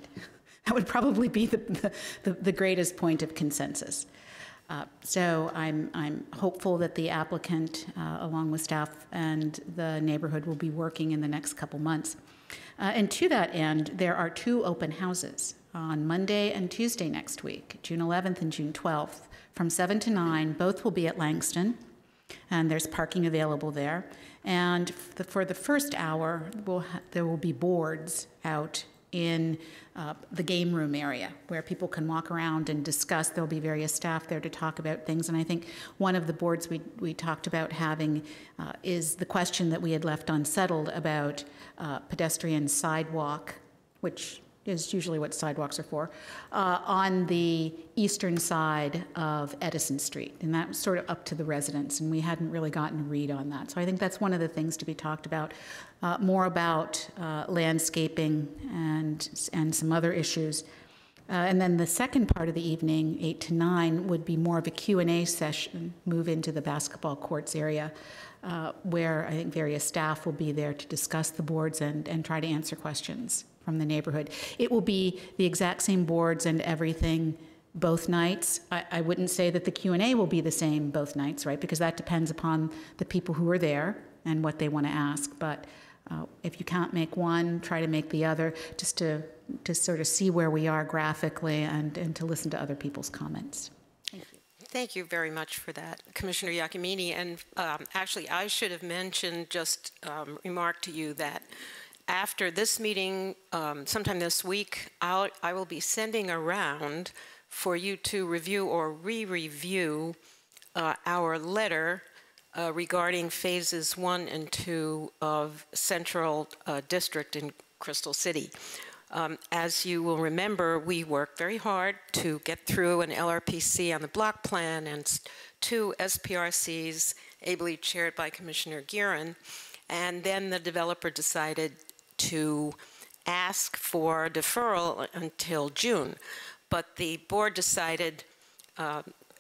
That would probably be the greatest point of consensus. So I'm hopeful that the applicant, along with staff and the neighborhood, will be working in the next couple months. And to that end, there are 2 open houses on Monday and Tuesday next week, June 11th and June 12th, from 7 to 9. Both will be at Langston, and there's parking available there. And for the first hour, there will be boards out in the game room area where people can walk around and discuss. There'll be various staff there to talk about things. And I think one of the boards we talked about having is the question that we had left unsettled about pedestrian sidewalk, which is usually what sidewalks are for, on the eastern side of Edison Street. And that was sort of up to the residents, and we hadn't really gotten a read on that. So I think that's one of the things to be talked about, more about landscaping and some other issues. And then the second part of the evening, 8 to 9, would be more of a Q&A session, move into the basketball courts area, where I think various staff will be there to discuss the boards and try to answer questions from the neighborhood. It will be the exact same boards and everything both nights. I wouldn't say that the Q&A will be the same both nights, right? Because that depends upon the people who are there and what they want to ask. But if you can't make one, try to make the other, just to sort of see where we are graphically and to listen to other people's comments. Thank you. Thank you very much for that, Commissioner Giacomini. And actually, I should have mentioned, just remark to you that after this meeting, sometime this week, I will be sending around for you to review or re-review our letter regarding phases 1 and 2 of Central District in Crystal City. As you will remember, we worked very hard to get through an LRPC on the block plan and 2 SPRCs, ably chaired by Commissioner Guerin, and then the developer decided to ask for deferral until June. But the board decided,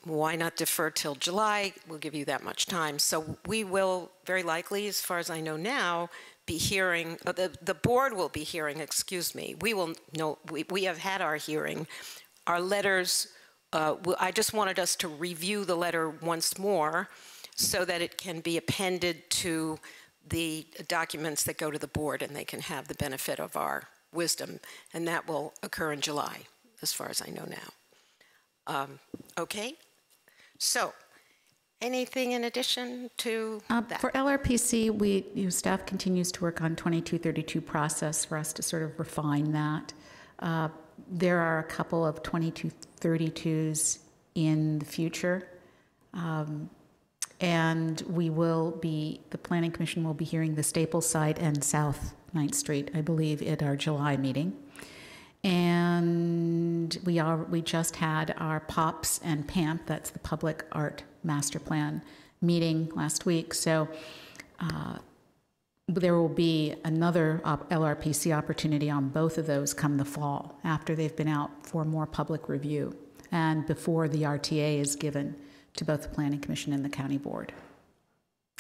why not defer till July? We'll give you that much time. So we will very likely, as far as I know now, be hearing, the board will be hearing, excuse me, we will know, we have had our hearing. Our letters, I just wanted us to review the letter once more so that it can be appended to the documents that go to the board and they can have the benefit of our wisdom. And that will occur in July, as far as I know now. Okay, so anything in addition to that? For LRPC, staff continues to work on 2232 process for us to sort of refine that. There are a couple of 2232s in the future. And the Planning Commission will be hearing the Staples site and South 9th Street, I believe, at our July meeting. And we just had our POPS and PAMP, that's the Public Art Master Plan, meeting last week. So there will be another LRPC opportunity on both of those come the fall, after they've been out for more public review and before the RTA is given to both the Planning Commission and the County Board.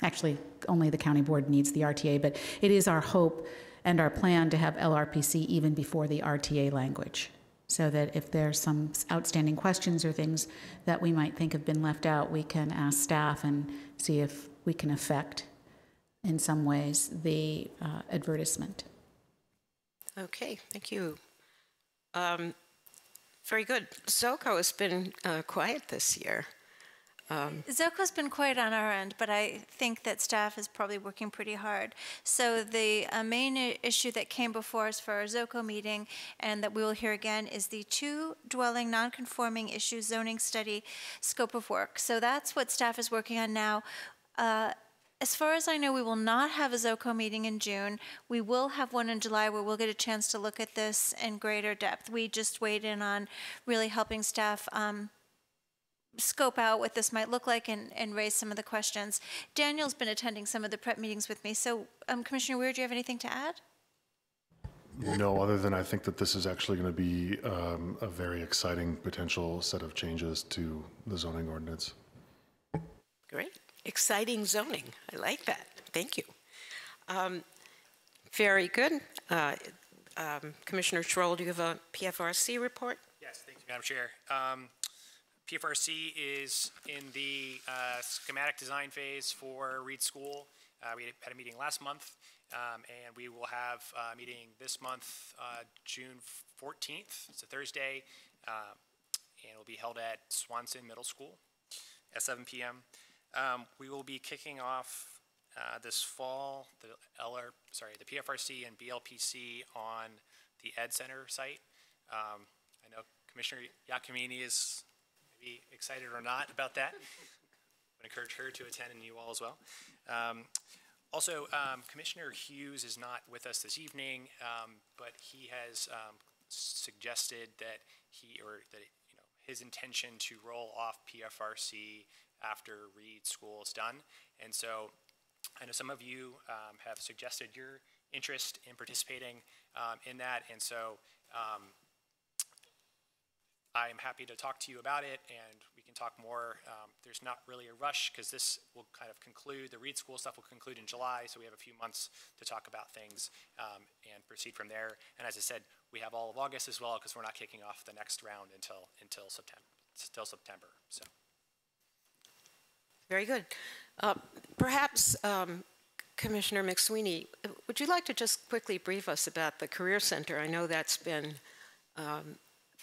Actually, only the County Board needs the RTA, but it is our hope and our plan to have LRPC even before the RTA language, so that if there's some outstanding questions or things that we might think have been left out, we can ask staff and see if we can affect, in some ways, the advertisement. Okay, thank you. Very good. ZOCO has been quiet this year. ZOCO's been quiet on our end, but I think that staff is probably working pretty hard. So the main issue that came before us for our ZOCO meeting, and that we will hear again, is the 2 dwelling non-conforming issue zoning study scope of work. So that's what staff is working on now. As far as I know, we will not have a ZOCO meeting in June. We will have one in July where we'll get a chance to look at this in greater depth. We just weighed in on really helping staff scope out what this might look like and raise some of the questions. Daniel's been attending some of the prep meetings with me. So, Commissioner Weir, do you have anything to add? No, other than I think that this is actually going to be a very exciting potential set of changes to the zoning ordinance. Great. Exciting zoning. I like that. Thank you. Very good. Commissioner Schroll, do you have a PFRC report? Yes, thank you, Madam Chair. PFRC is in the schematic design phase for Reed School. We had a meeting last month, and we will have a meeting this month, June 14th. It's a Thursday, and it will be held at Swanson Middle School at 7 p.m. We will be kicking off this fall the PFRC and BLPC on the Ed Center site. I know Commissioner Giacomini is maybe excited or not about that. I would encourage her to attend and you all as well. Also, Commissioner Hughes is not with us this evening, but he has suggested that his intention to roll off PFRC after Reed School is done. And so I know some of you have suggested your interest in participating in that. And so I am happy to talk to you about it, and we can can talk more. There's not really a rush because this will kind of conclude, the Reed School stuff will conclude in July, so we have a few months to talk about things and proceed from there. And as I said, we have all of August as well because we're not kicking off the next round until September. So. Very good. Perhaps, Commissioner McSweeney, would you like to just quickly brief us about the Career Center? I know that's been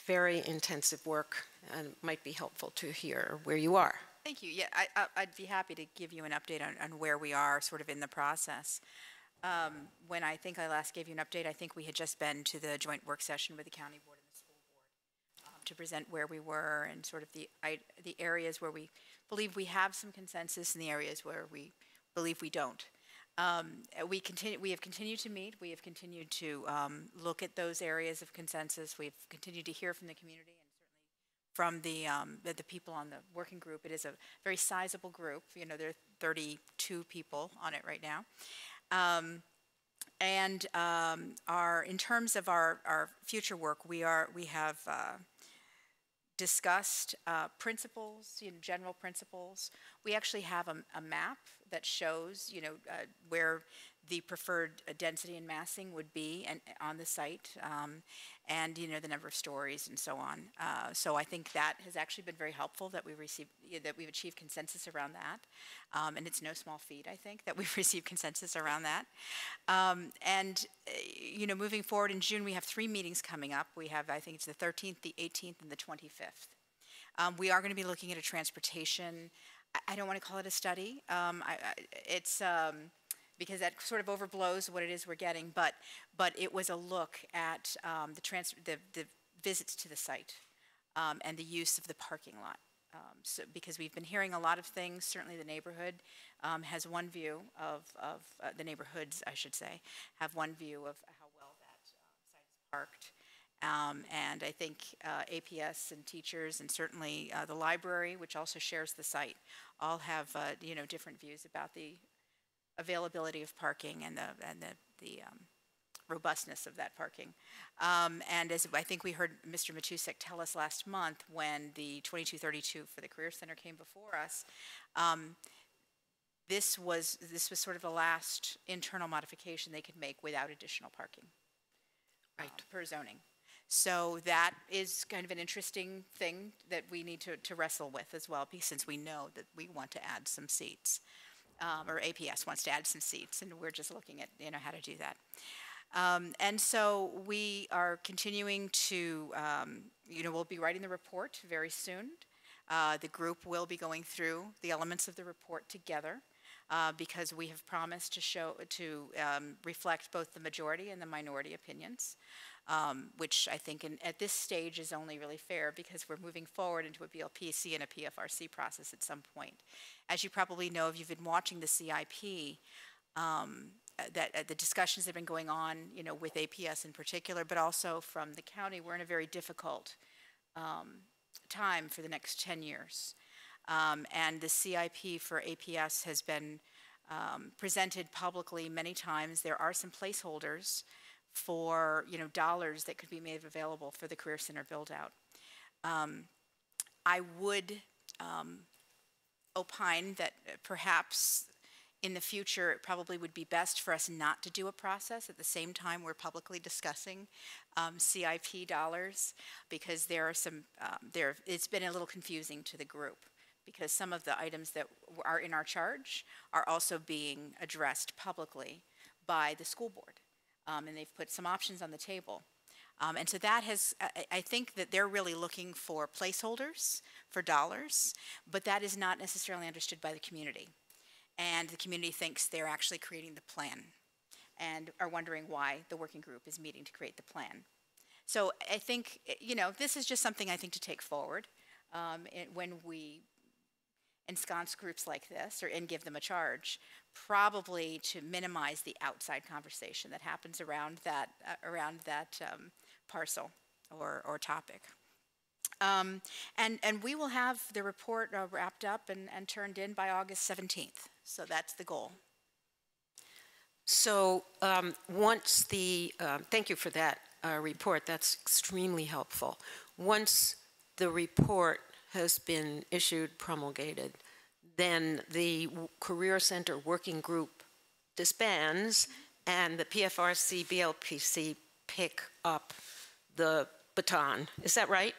very intensive work and might be helpful to hear where you are. Thank you. Yeah, I'd be happy to give you an update on where we are sort of in the process. When I think I last gave you an update, I think we had just been to the joint work session with the county board and the school board to present where we were and sort of the areas where we believe we have some consensus and the areas where we believe we don't. We have continued to meet. We have continued to look at those areas of consensus. We've continued to hear from the community and certainly from the people on the working group. It is a very sizable group. You know, there are 32 people on it right now. In terms of our future work, we have discussed principles, general principles. We actually have a map that shows, where the preferred density and massing would be and on the site, and the number of stories and so on. So I think that has actually been very helpful that we've achieved consensus around that, and it's no small feat, I think, that we've received consensus around that. Moving forward in June, we have 3 meetings coming up. We have, I think it's the 13th, the 18th, and the 25th. We are going to be looking at a transportation. I don't want to call it a study. It's because that sort of overblows what it is we're getting. But it was a look at the visits to the site and the use of the parking lot. So because we've been hearing a lot of things. Certainly, the neighborhood has one view of the neighborhoods, I should say, have one view of how well that site is parked. And I think APS and teachers and certainly the library, which also shares the site, all have different views about the availability of parking and the robustness of that parking. And as I think we heard Mr. Matusek tell us last month when the 2232 for the Career Center came before us, this was sort of the last internal modification they could make without additional parking, right, per zoning. So that is kind of an interesting thing that we need to wrestle with as well, since we know that we want to add some seats, or APS wants to add some seats, and we're just looking at how to do that. And so we are continuing to, we'll be writing the report very soon. The group will be going through the elements of the report together. Because we have promised to reflect both the majority and the minority opinions, which I think at this stage is only really fair because we're moving forward into a BLPC and a PFRC process at some point. As you probably know, if you've been watching the CIP, that the discussions that have been going on, with APS in particular, but also from the county, we're in a very difficult time for the next 10 years. And the CIP for APS has been presented publicly many times. There are some placeholders for dollars that could be made available for the Career Center build-out. I would opine that perhaps in the future it probably would be best for us not to do a process at the same time we're publicly discussing CIP dollars, because there are some it's been a little confusing to the group, because some of the items that are in our charge are also being addressed publicly by the school board. And they've put some options on the table. And so that has, I think that they're really looking for placeholders for dollars, but that is not necessarily understood by the community. And the community thinks they're actually creating the plan and are wondering why the working group is meeting to create the plan. So I think, this is just something I think to take forward when we ensconce groups like this and give them a charge, probably to minimize the outside conversation that happens around that parcel or topic. And we will have the report wrapped up and turned in by August 17th. So that's the goal. So once thank you for that report. That's extremely helpful. Once the report has been issued, promulgated, then the Career Center Working Group disbands and the PFRC, BLPC pick up the baton. Is that right?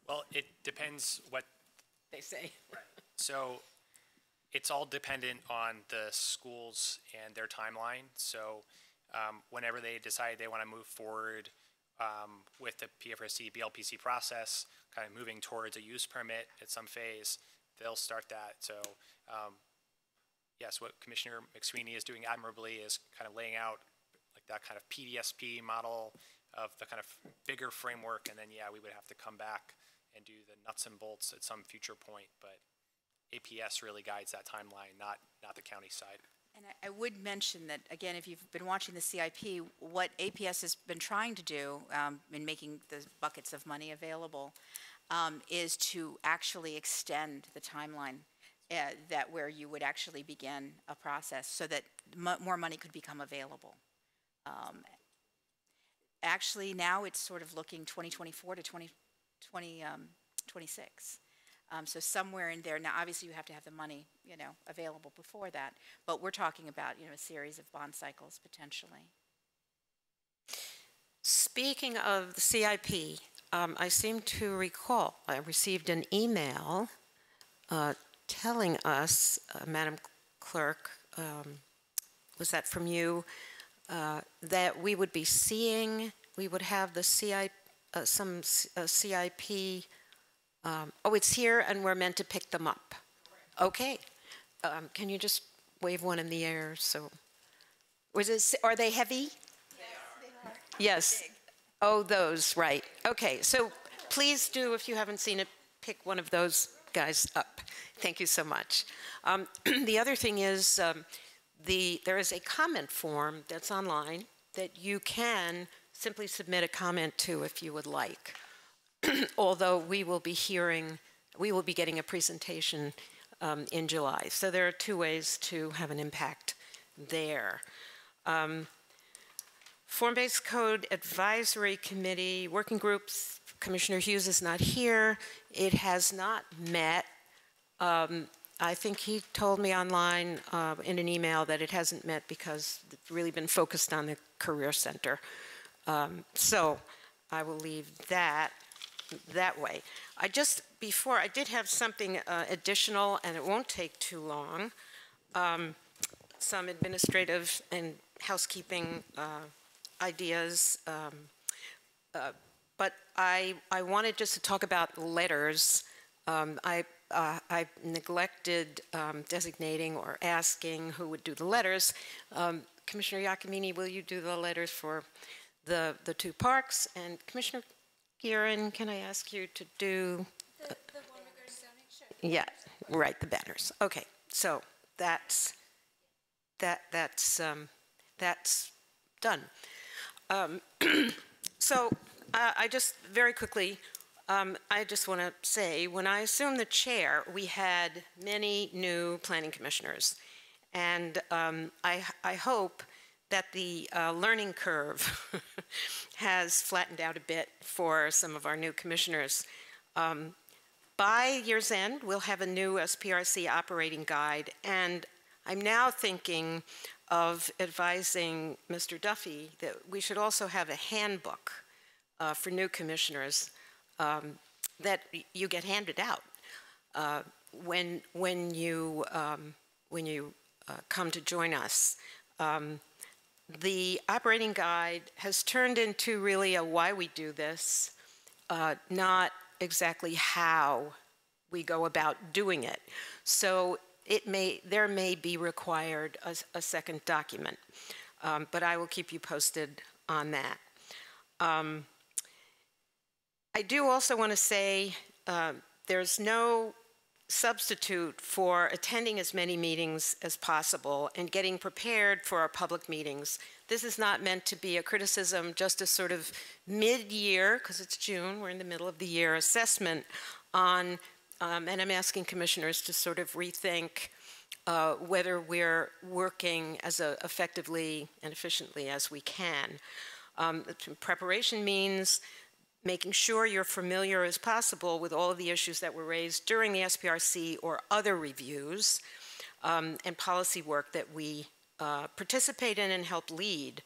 Well, it depends what they say. So it's all dependent on the schools and their timeline. So whenever they decide they want to move forward with the PFRC, BLPC process, kind of moving towards a use permit at some phase, they'll start that. So yes, what Commissioner McSweeney is doing admirably is kind of laying out like that kind of PDSP model of the kind of bigger framework, and then yeah, we would have to come back and do the nuts and bolts at some future point, but APS really guides that timeline, not the county side. And I would mention that, again, if you've been watching the CIP, what APS has been trying to do in making the buckets of money available is to actually extend the timeline that where you would actually begin a process so that more money could become available. Actually, now it's sort of looking 2024 to 2026. So somewhere in there, now obviously you have to have the money, available before that, but we're talking about, a series of bond cycles potentially. Speaking of the CIP, I seem to recall I received an email telling us, Madam Clerk, was that from you, that we would be seeing, we would have the CIP, CIP. Oh, it's here and we're meant to pick them up. Okay. Can you just wave one in the air? So, are they heavy? Yes, they are. Yes. Oh, those, right. Okay, so please do, if you haven't seen it, pick one of those guys up. Thank you so much. The other thing is there is a comment form that's online that you can simply submit a comment to if you would like. Although we will be getting a presentation in July. So there are two ways to have an impact there. Form-Based Code Advisory Committee, working groups, Commissioner Hughes is not here. It has not met. I think he told me online in an email that it hasn't met because it's really been focused on the Career Center. So I will leave that way. I did have something additional, and it won't take too long. Some administrative and housekeeping ideas, but I wanted just to talk about letters. I neglected designating or asking who would do the letters. Commissioner Giacomini, will you do the letters for the two parks? And Commissioner Gearin, can I ask you to do the one regarding zoning? Sure. Yeah, right, the banners. Okay, so that's done. So I just very quickly, I just want to say, when I assumed the chair, we had many new planning commissioners, and I hope that the learning curve has flattened out a bit for some of our new commissioners. By year's end, we'll have a new SPRC operating guide, and I'm now thinking of advising Mr. Duffy that we should also have a handbook for new commissioners that you get handed out when you come to join us. The operating guide has turned into really a why we do this, not exactly how we go about doing it. So there may be required a second document, but I will keep you posted on that. I do also want to say there's no substitute for attending as many meetings as possible and getting prepared for our public meetings. This is not meant to be a criticism, just a sort of mid-year, because it's June, we're in the middle of the year, assessment on, and I'm asking commissioners to sort of rethink whether we're working as effectively and efficiently as we can. Preparation means making sure you're familiar as possible with all of the issues that were raised during the SPRC or other reviews and policy work that we participate in and help lead.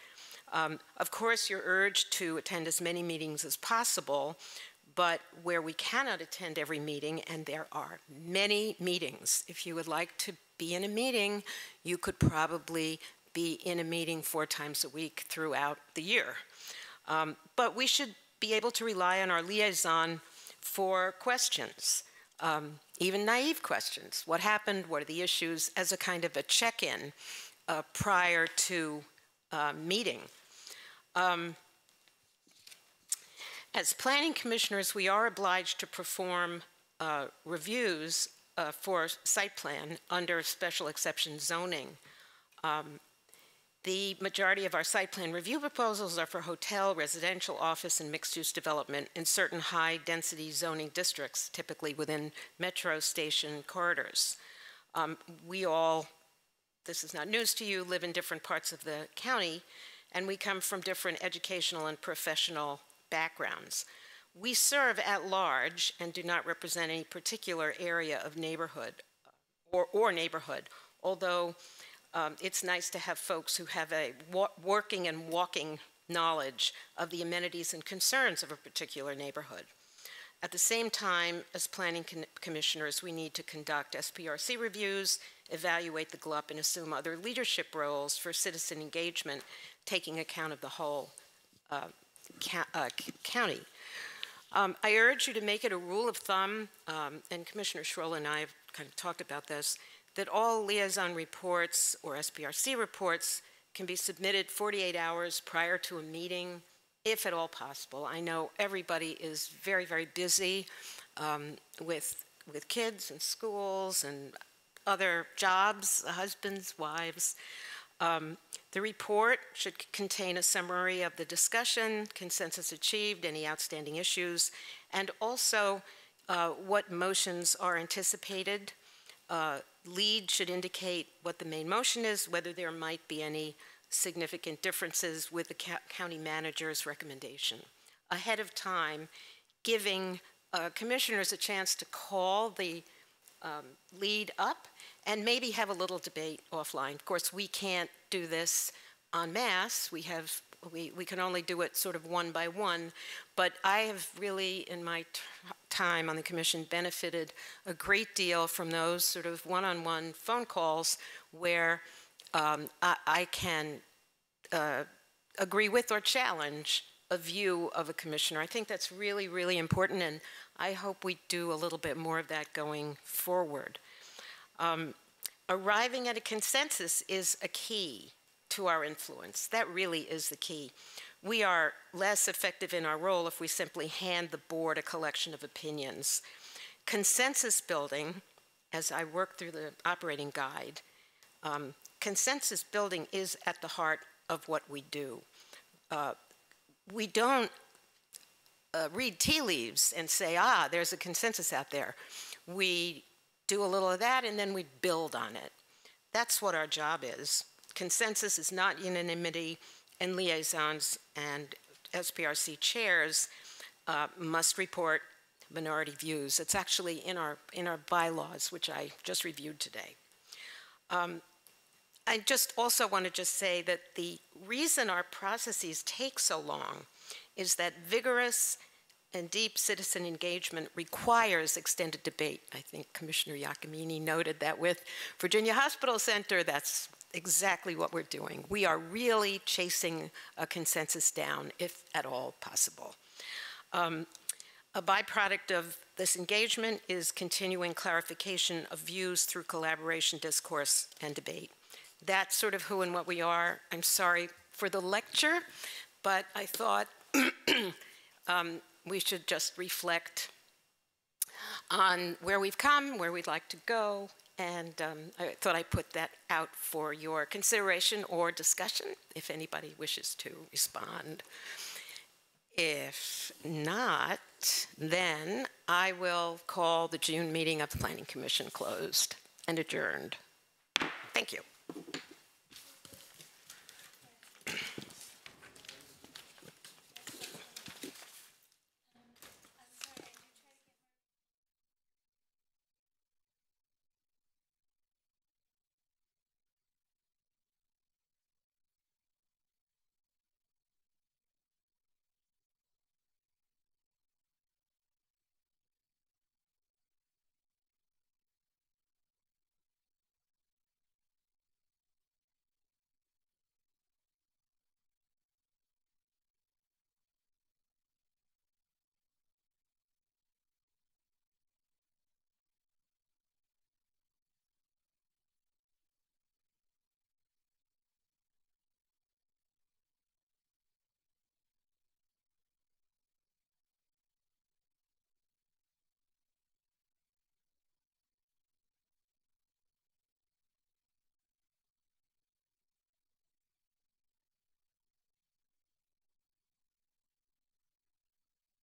Of course, you're urged to attend as many meetings as possible, but where we cannot attend every meeting, and there are many meetings, if you would like to be in a meeting, you could probably be in a meeting 4 times a week throughout the year. But we should be able to rely on our liaison for questions, even naive questions. What happened? What are the issues? As a kind of a check-in prior to meeting. As planning commissioners, we are obliged to perform reviews for site plan under special exception zoning. The majority of our site plan review proposals are for hotel, residential, office, and mixed-use development in certain high-density zoning districts, typically within metro station corridors. We all, this is not news to you, live in different parts of the county, and we come from different educational and professional backgrounds. We serve at large and do not represent any particular area of neighborhood or neighborhood, although it's nice to have folks who have a working and walking knowledge of the amenities and concerns of a particular neighborhood. At the same time, as planning commissioners, we need to conduct SPRC reviews, evaluate the GLUP, and assume other leadership roles for citizen engagement, taking account of the whole county. I urge you to make it a rule of thumb, and Commissioner Schroll and I have kind of talked about this, that all liaison reports or SPRC reports can be submitted 48 hours prior to a meeting, if at all possible. I know everybody is very, very busy with kids and schools and other jobs, husbands, wives. The report should contain a summary of the discussion, consensus achieved, any outstanding issues, and also what motions are anticipated. Lead should indicate what the main motion is, whether there might be any significant differences with the county manager's recommendation. Ahead of time, giving commissioners a chance to call the lead up and maybe have a little debate offline. Of course, we can't do this en masse. We can only do it sort of one by one, but I have really, in my time on the commission, benefited a great deal from those sort of one-on-one phone calls where I can agree with or challenge a view of a commissioner. I think that's really, really important, and I hope we do a little bit more of that going forward. Arriving at a consensus is a key to our influence. That really is the key. We are less effective in our role if we simply hand the board a collection of opinions. Consensus building, as I work through the operating guide, consensus building is at the heart of what we do. We don't read tea leaves and say, there's a consensus out there. We do a little of that and then we build on it. That's what our job is. Consensus is not unanimity, and liaisons and SPRC chairs must report minority views. It's actually in our bylaws, which I just reviewed today. I just also want to say that the reason our processes take so long is that vigorous and deep citizen engagement requires extended debate. I think Commissioner Iacomini noted that with Virginia Hospital Center, that's exactly what we're doing. We are really chasing a consensus down, if at all possible. A byproduct of this engagement is continuing clarification of views through collaboration, discourse, and debate. That's sort of who and what we are. I'm sorry for the lecture, but I thought we should just reflect on where we've come, where we'd like to go, and I thought I'd put that out for your consideration or discussion, if anybody wishes to respond. If not, then I will call the June meeting of the Planning Commission closed and adjourned. Thank you.